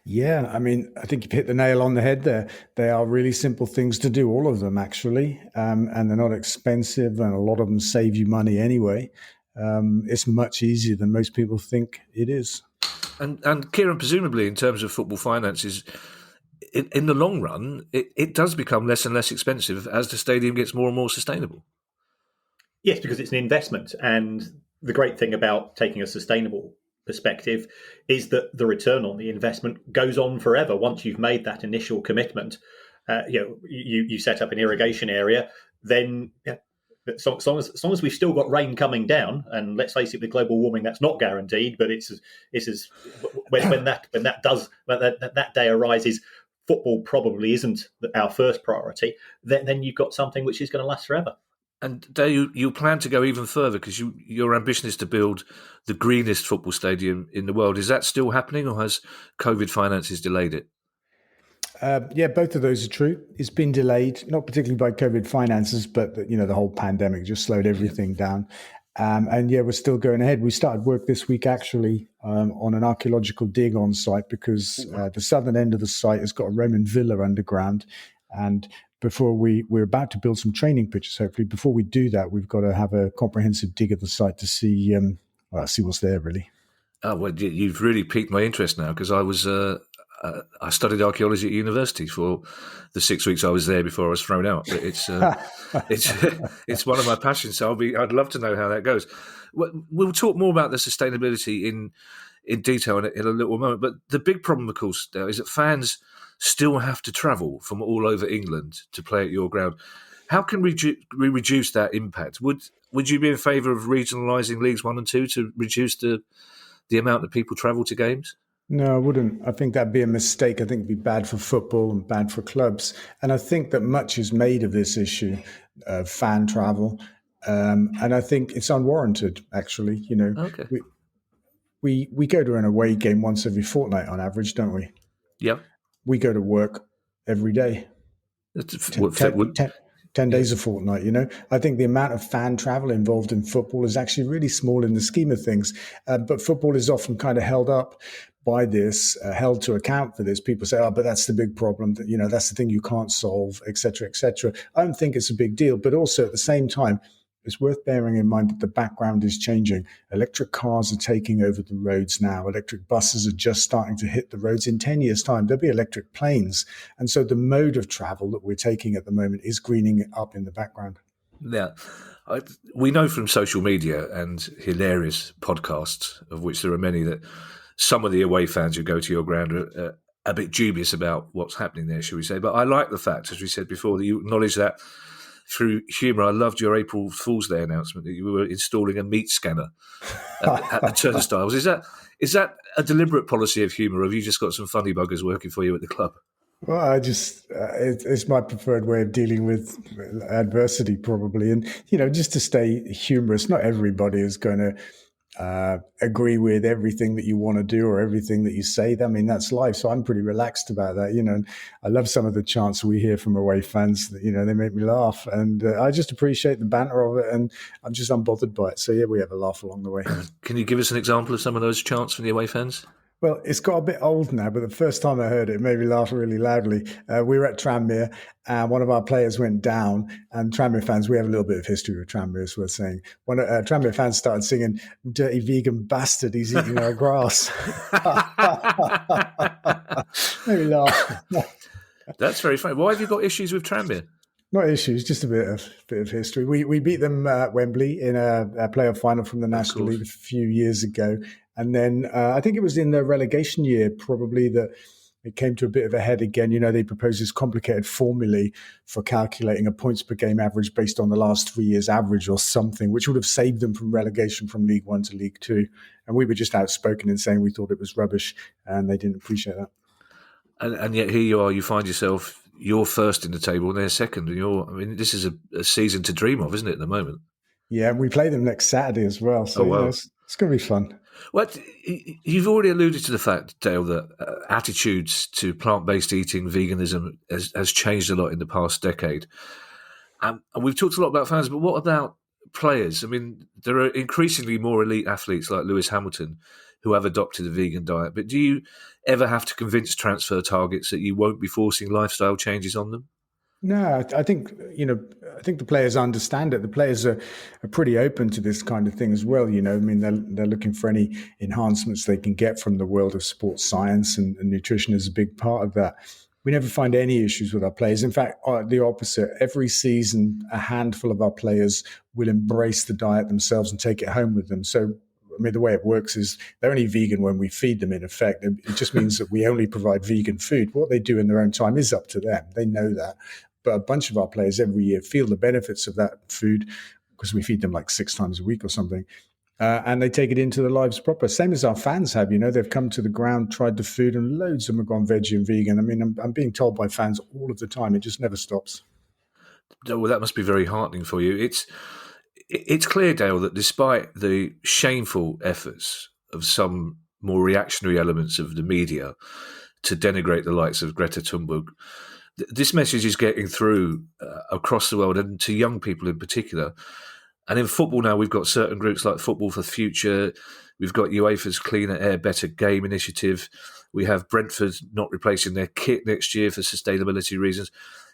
Yeah, I mean, I think you've hit the nail on the head there. They are really simple things to do, all of them, actually, and they're not expensive, and a lot of them save you money anyway. It's much easier than most people think it is. And Kieran, presumably in terms of football finances, in the long run, it does become less and less expensive as the stadium gets more and more sustainable. Yes, because it's an investment. And the great thing about taking a sustainable perspective is that the return on the investment goes on forever. Once you've made that initial commitment, you set up an irrigation area, then as long as we've still got rain coming down, and let's face it, with global warming, that's not guaranteed. But when that day arises, football probably isn't our first priority. Then you've got something which is going to last forever. And you plan to go even further because your ambition is to build the greenest football stadium in the world. Is that still happening, or has COVID finances delayed it? Yeah, both of those are true. It's been delayed, not particularly by COVID finances, but the whole pandemic just slowed everything down. And yeah, we're still going ahead. We started work this week actually on an archaeological dig on site because the southern end of the site has got a Roman villa underground, and before we're about to build some training pitches, hopefully. Before we do that, we've got to have a comprehensive dig of the site to see what's there, really. Oh, well, you've really piqued my interest now because I studied archaeology at university for the 6 weeks I was there before I was thrown out. But it's one of my passions, so I'd love to know how that goes. We'll talk more about the sustainability in detail in a little moment. But the big problem, of course, now is that fans still have to travel from all over England to play at your ground. How can we reduce that impact? Would you be in favour of regionalising Leagues 1 and 2 to reduce the amount that people travel to games? No, I wouldn't. I think that'd be a mistake. I think it'd be bad for football and bad for clubs. And I think that much is made of this issue of fan travel. And I think it's unwarranted, actually. Okay. We go to an away game once every fortnight on average, don't we? Yeah. We go to work every day. 10 days a fortnight, I think the amount of fan travel involved in football is actually really small in the scheme of things. But football is often kind of held up by this, held to account for this. People say, but that's the big problem, that's the thing you can't solve, et cetera, et cetera. I don't think it's a big deal, but also at the same time, it's worth bearing in mind that the background is changing. Electric cars are taking over the roads now. Electric buses are just starting to hit the roads. In 10 years' time, there'll be electric planes. And so the mode of travel that we're taking at the moment is greening it up in the background. Yeah. We know from social media and hilarious podcasts, of which there are many, that some of the away fans who go to your ground are a bit dubious about what's happening there, shall we say. But I like the fact, as we said before, that you acknowledge that through humour. I loved your April Fool's Day announcement that you were installing a meat scanner at the turnstiles. Is that a deliberate policy of humour, or have you just got some funny buggers working for you at the club? Well, it's my preferred way of dealing with adversity, probably. And, just to stay humorous, not everybody is going to agree with everything that you want to do or everything that you say. I mean, that's life. So I'm pretty relaxed about that, And I love some of the chants we hear from away fans that, they make me laugh. And I just appreciate the banter of it. And I'm just unbothered by it. So, yeah, we have a laugh along the way. Can you give us an example of some of those chants from the away fans? Well, it's got a bit old now, but the first time I heard it, it made me laugh really loudly. We were at Tranmere, and one of our players went down. And Tranmere fans, we have a little bit of history with Tranmere, as we're saying. One Tranmere fans started singing, "Dirty vegan bastard, he's eating our grass." Made me laugh. That's very funny. Why have you got issues with Tranmere? Not issues, just a bit of history. We beat them at Wembley in a playoff final from the National League a few years ago. And then I think it was in the relegation year, probably, that it came to a bit of a head again. They proposed this complicated formulae for calculating a points per game average based on the last 3 years' average or something, which would have saved them from relegation from League One to League Two. And we were just outspoken in saying we thought it was rubbish, and they didn't appreciate that. And yet here you are, you find yourself, you're first in the table and they're second. And this is a season to dream of, isn't it, at the moment? Yeah, and we play them next Saturday as well. So it's going to be fun. Well, you've already alluded to the fact, Dale, that attitudes to plant-based eating, veganism, has changed a lot in the past decade. And we've talked a lot about fans, but what about players? I mean, there are increasingly more elite athletes like Lewis Hamilton who have adopted a vegan diet. But do you ever have to convince transfer targets that you won't be forcing lifestyle changes on them? No, I think the players understand it. The players are pretty open to this kind of thing as well. I mean, they're looking for any enhancements they can get from the world of sports science, and nutrition is a big part of that. We never find any issues with our players. In fact, the opposite. Every season, a handful of our players will embrace the diet themselves and take it home with them. So, I mean, the way it works is they're only vegan when we feed them, in effect. It just means that we only provide vegan food. What they do in their own time is up to them. They know that. But a bunch of our players every year feel the benefits of that food because we feed them like 6 times a week or something. And they take it into their lives proper. Same as our fans have, they've come to the ground, tried the food, and loads of them have gone veggie and vegan. I mean, I'm being told by fans all of the time. It just never stops. Well, that must be very heartening for you. It's clear, Dale, that despite the shameful efforts of some more reactionary elements of the media to denigrate the likes of Greta Thunberg, this message is getting through across the world, and to young people in particular. And in football now, we've got certain groups like Football for the Future. We've got UEFA's Cleaner Air, Better Game initiative. We have Brentford not replacing their kit next year for sustainability reasons.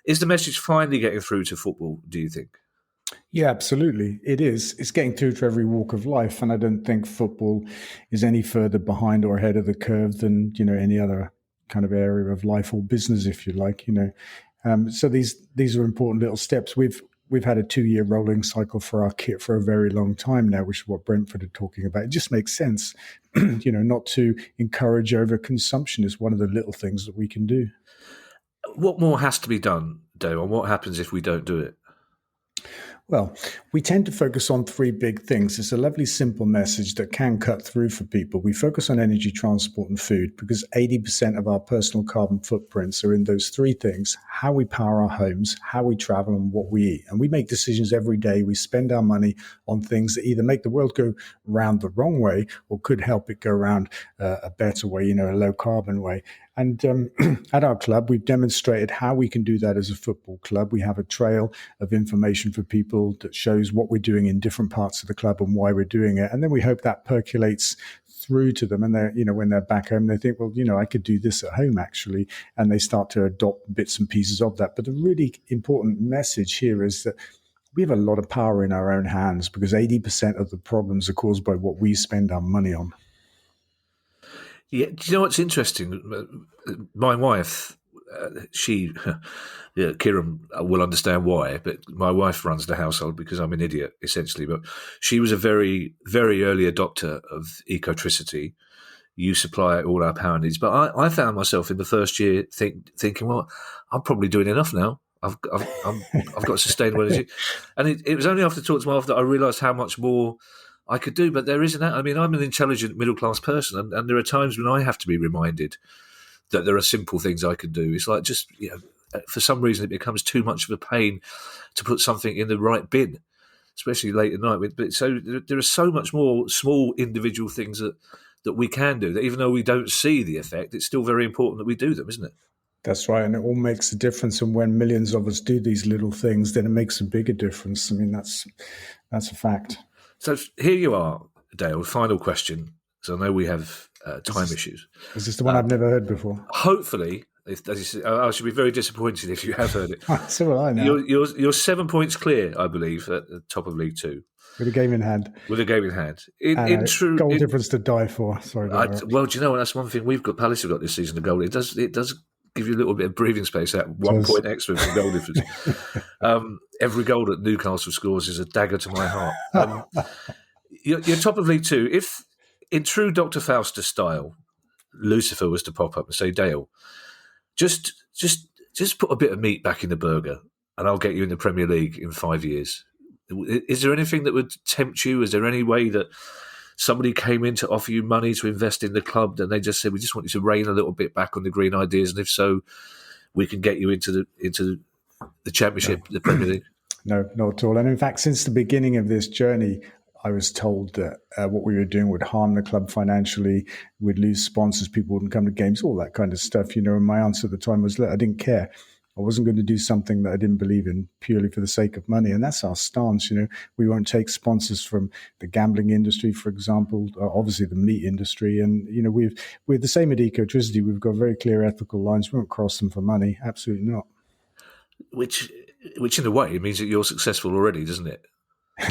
Is the message finally getting through to football, do you think? Yeah, absolutely. It is. It's getting through to every walk of life. And I don't think football is any further behind or ahead of the curve than, any other kind of area of life or business, if you like, So these are important little steps. We've had a 2-year rolling cycle for our kit for a very long time now, which is what Brentford are talking about. It just makes sense, not to encourage overconsumption is one of the little things that we can do. What more has to be done, Dale, and what happens if we don't do it? Well, we tend to focus on 3 big things. It's a lovely, simple message that can cut through for people. We focus on energy, transport, and food because 80% of our personal carbon footprints are in those 3 things: how we power our homes, how we travel, and what we eat. And we make decisions every day. We spend our money on things that either make the world go round the wrong way or could help it go around a better way, a low carbon way. And at our club, we've demonstrated how we can do that as a football club. We have a trail of information for people that shows what we're doing in different parts of the club and why we're doing it. And then we hope that percolates through to them. And they're, when they're back home, they think, well, I could do this at home, actually. And they start to adopt bits and pieces of that. But the really important message here is that we have a lot of power in our own hands because 80% of the problems are caused by what we spend our money on. Yeah, do you know what's interesting? My wife, Kieran will understand why, but my wife runs the household because I'm an idiot, essentially. But she was a very, very early adopter of Ecotricity. You supply all our power needs. But I found myself in the first year thinking, well, I'm probably doing enough now. I've got sustainable energy. And it was only after talking to my wife that I realised how much more I could do, but there isn't that. I mean, I'm an intelligent middle-class person, and there are times when I have to be reminded that there are simple things I can do. It's like just, for some reason it becomes too much of a pain to put something in the right bin, especially late at night. But so there are so much more small individual things that we can do, that even though we don't see the effect, it's still very important that we do them, isn't it? That's right, and it all makes a difference. And when millions of us do these little things, then it makes a bigger difference. I mean, that's a fact. So here you are, Dale. Final question, because I know we have time issues. Is this the one I've never heard before? Hopefully, I should be very disappointed if you have heard it. So will I now. You're 7 points clear, I believe, at the top of League Two. With a game in hand. With a game in hand. Goal difference to die for. Sorry about that. Well, do you know what? That's one thing Palace have got this season, the goal. It does give you a little bit of breathing space, that 1 point extra for goal difference. Every goal that Newcastle scores is a dagger to my heart. You're top of League Two. If, in true Dr. Faustus style, Lucifer was to pop up and say, Dale, just put a bit of meat back in the burger and I'll get you in the Premier League in 5 years. Is there anything that would tempt you? Is there any way that somebody came in to offer you money to invest in the club and they just said, we just want you to rein a little bit back on the green ideas, and if so, we can get you into the Championship, the Premier League? No, not at all. And in fact, since the beginning of this journey, I was told that what we were doing would harm the club financially, we'd lose sponsors, people wouldn't come to games, all that kind of stuff. And my answer at the time was, look, I didn't care. I wasn't going to do something that I didn't believe in purely for the sake of money. And that's our stance. We won't take sponsors from the gambling industry, for example, obviously the meat industry. And, we're the same at Ecotricity. We've got very clear ethical lines. We won't cross them for money. Absolutely not. Which in a way means that you're successful already, doesn't it?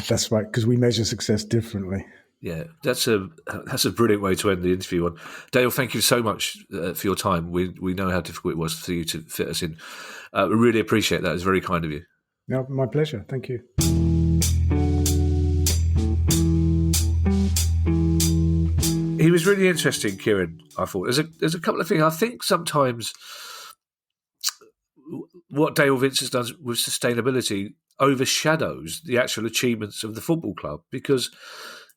That's right, because we measure success differently. Yeah, that's a brilliant way to end the interview on. Dale, thank you so much for your time. We know how difficult it was for you to fit us in. We really appreciate that. It's very kind of you. No, my pleasure. Thank you. He was really interesting, Kieran, I thought. There's a couple of things. I think sometimes what Dale Vince has done with sustainability overshadows the actual achievements of the football club, because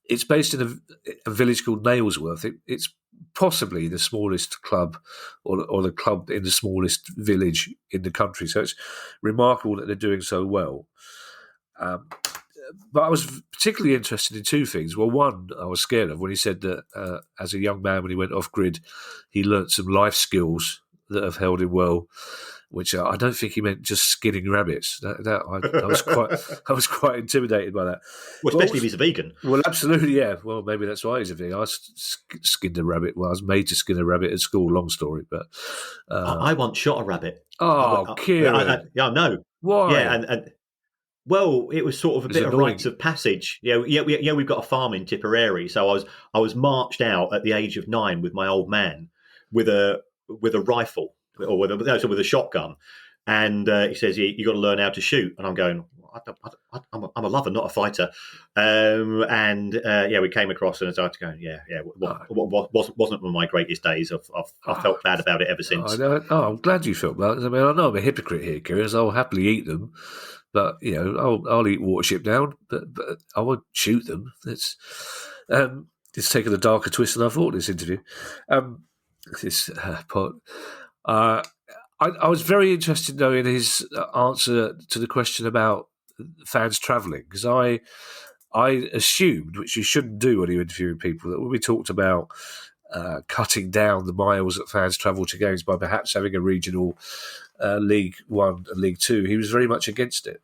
it's based in a village called Nailsworth. It's possibly the smallest club or the club in the smallest village in the country. So it's remarkable that they're doing so well. But I was particularly interested in two things. Well, one, I was scared of when he said that as a young man, when he went off-grid, he learnt some life skills that have held him well, which I don't think he meant just skinning rabbits. I was quite intimidated by that. Well, especially if he's a vegan. Well, absolutely, yeah. Well, maybe that's why he's a vegan. I skinned a rabbit. Well, I was made to skin a rabbit at school. Long story, but I once shot a rabbit. Oh, Kieran! I know. Why? Yeah, and well, it was sort of a bit of rites of passage. We've got a farm in Tipperary, so I was marched out at the age of 9 with my old man with a rifle. Or with a shotgun, and he says, "You got to learn how to shoot." And I'm going, "I'm a lover, not a fighter." We came across and I started going, wasn't one of my greatest days. I've felt bad about it ever since. I'm glad you felt that. I mean, I know I'm a hypocrite here, Kieran. So I'll happily eat them, but I'll eat Watership Down, but I won't shoot them. It's taken a darker twist than I thought. This interview, this part. I was very interested, though, in his answer to the question about fans travelling, because I assumed, which you shouldn't do when you're interviewing people, that when we talked about cutting down the miles that fans travel to games by perhaps having a regional League One and League Two, he was very much against it.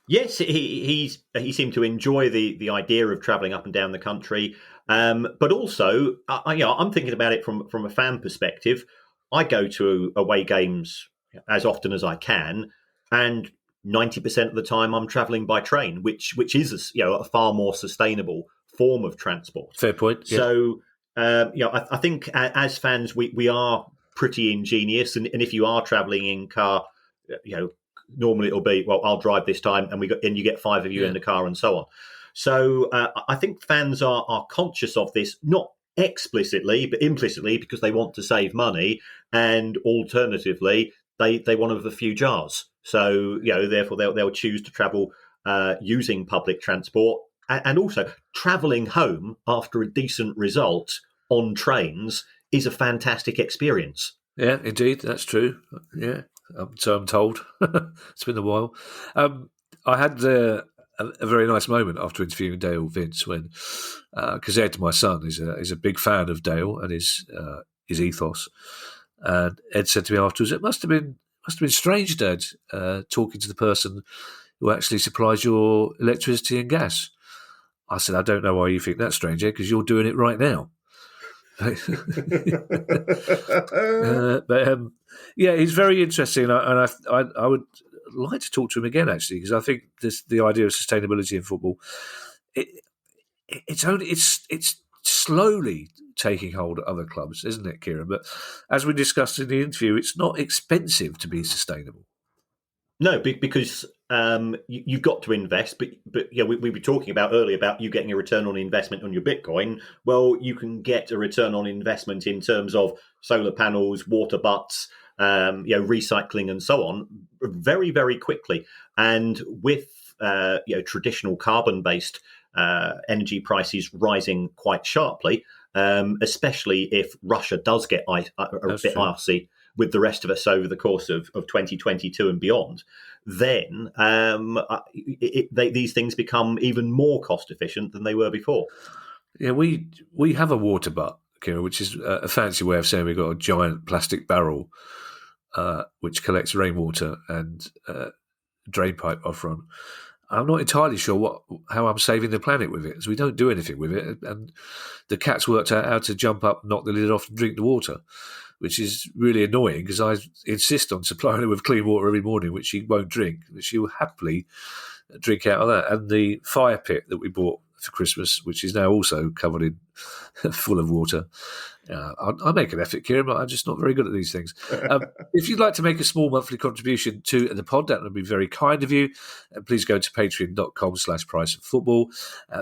Yes, he seemed to enjoy the idea of travelling up and down the country, but also, I'm thinking about it from a fan perspective. I go to away games as often as I can, and 90% of the time I'm travelling by train, which is a far more sustainable form of transport. Fair point. Yeah. So I think as fans we are pretty ingenious, and if you are travelling in car, normally it'll be, well, I'll drive this time, and you get 5 of you in the car, and so on. So I think fans are conscious of this, not explicitly but implicitly, because they want to save money, and alternatively they want of a few jars. So therefore they'll choose to travel using public transport, and also travelling home after a decent result on trains is a fantastic experience. Yeah, indeed, that's true. Yeah, so I'm told. It's been a while. I had a very nice moment after interviewing Dale Vince when, because Ed, my son, is a big fan of Dale and his ethos, and Ed said to me afterwards, "It must have been strange, Dad, talking to the person who actually supplies your electricity and gas." I said, "I don't know why you think that's strange, Ed, because you're doing it right now." Yeah, he's very interesting, and I would like to talk to him again, actually, because I think the idea of sustainability in football, it's slowly taking hold at other clubs, isn't it, Kieran? But as we discussed in the interview, it's not expensive to be sustainable. No, because you've got to invest. But yeah, we were talking about earlier about you getting a return on investment on your Bitcoin. Well, you can get a return on investment in terms of solar panels, water butts, recycling, and so on, very, very quickly. And with traditional carbon-based energy prices rising quite sharply, especially if Russia does get a bit icy with the rest of us over the course of 2022 and beyond, then these things become even more cost efficient than they were before. Yeah, we have a water butt, Kieran, which is a fancy way of saying we've got a giant plastic barrel which collects rainwater and drain pipe off from. I'm not entirely sure how I'm saving the planet with it, as we don't do anything with it. And the cat's worked out how to jump up, knock the lid off, and drink the water, which is really annoying because I insist on supplying her with clean water every morning, which she won't drink. She will happily drink out of that. And the fire pit that we bought for Christmas, which is now also covered in full of water. I make an effort, Kieran, but I'm just not very good at these things. If you'd like to make a small monthly contribution to the pod, that would be very kind of you. Please go to patreon.com/priceoffootball.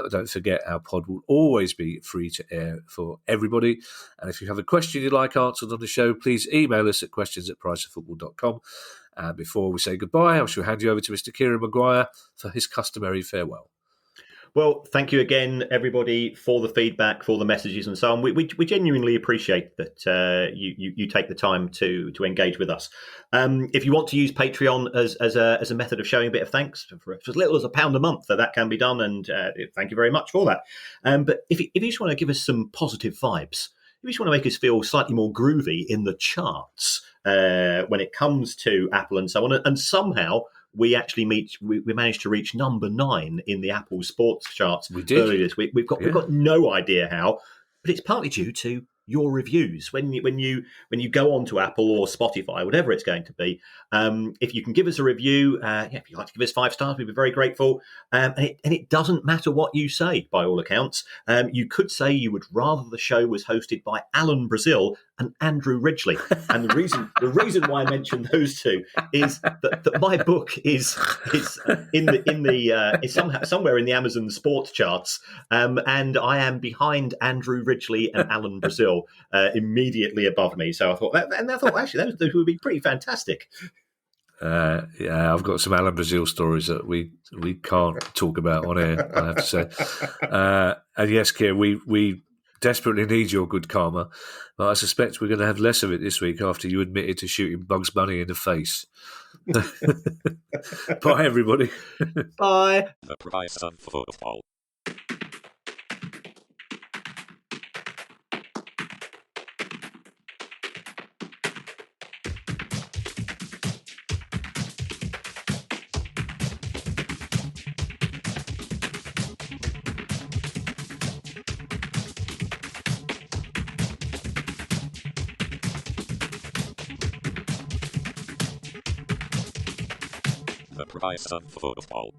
Don't forget, our pod will always be free to air for everybody. And if you have a question you'd like answered on the show, please email us at questions@priceoffootball.com. Before we say goodbye, I shall hand you over to Mr. Kieran Maguire for his customary farewell. Well, thank you again, everybody, for the feedback, for the messages and so on. We genuinely appreciate that you take the time to engage with us. If you want to use Patreon as a method of showing a bit of thanks, for as little as £1 a month, that can be done, and thank you very much for that. But if you just want to give us some positive vibes, if you just want to make us feel slightly more groovy in the charts when it comes to Apple and so on, and somehow we actually we managed to reach number 9 in the Apple Sports charts earlier this week. We've got no idea how, but it's partly due to your reviews. When you go on to Apple or Spotify, whatever it's going to be, if you can give us a review, if you'd like to give us 5 stars, we'd be very grateful. And it doesn't matter what you say, by all accounts. You could say you would rather the show was hosted by Alan Brazil and Andrew Ridgeley. And the reason why I mentioned those two is that my book is somewhere in the Amazon sports charts, and I am behind Andrew Ridgeley and Alan Brazil, immediately above me. So I thought actually those would be pretty fantastic. Yeah, I've got some Alan Brazil stories that we can't talk about on air, I have to say. And yes, Keir, we desperately need your good karma, but I suspect we're going to have less of it this week after you admitted to shooting Bugs Bunny in the face. Bye, everybody. Bye. The price of football. The price of football.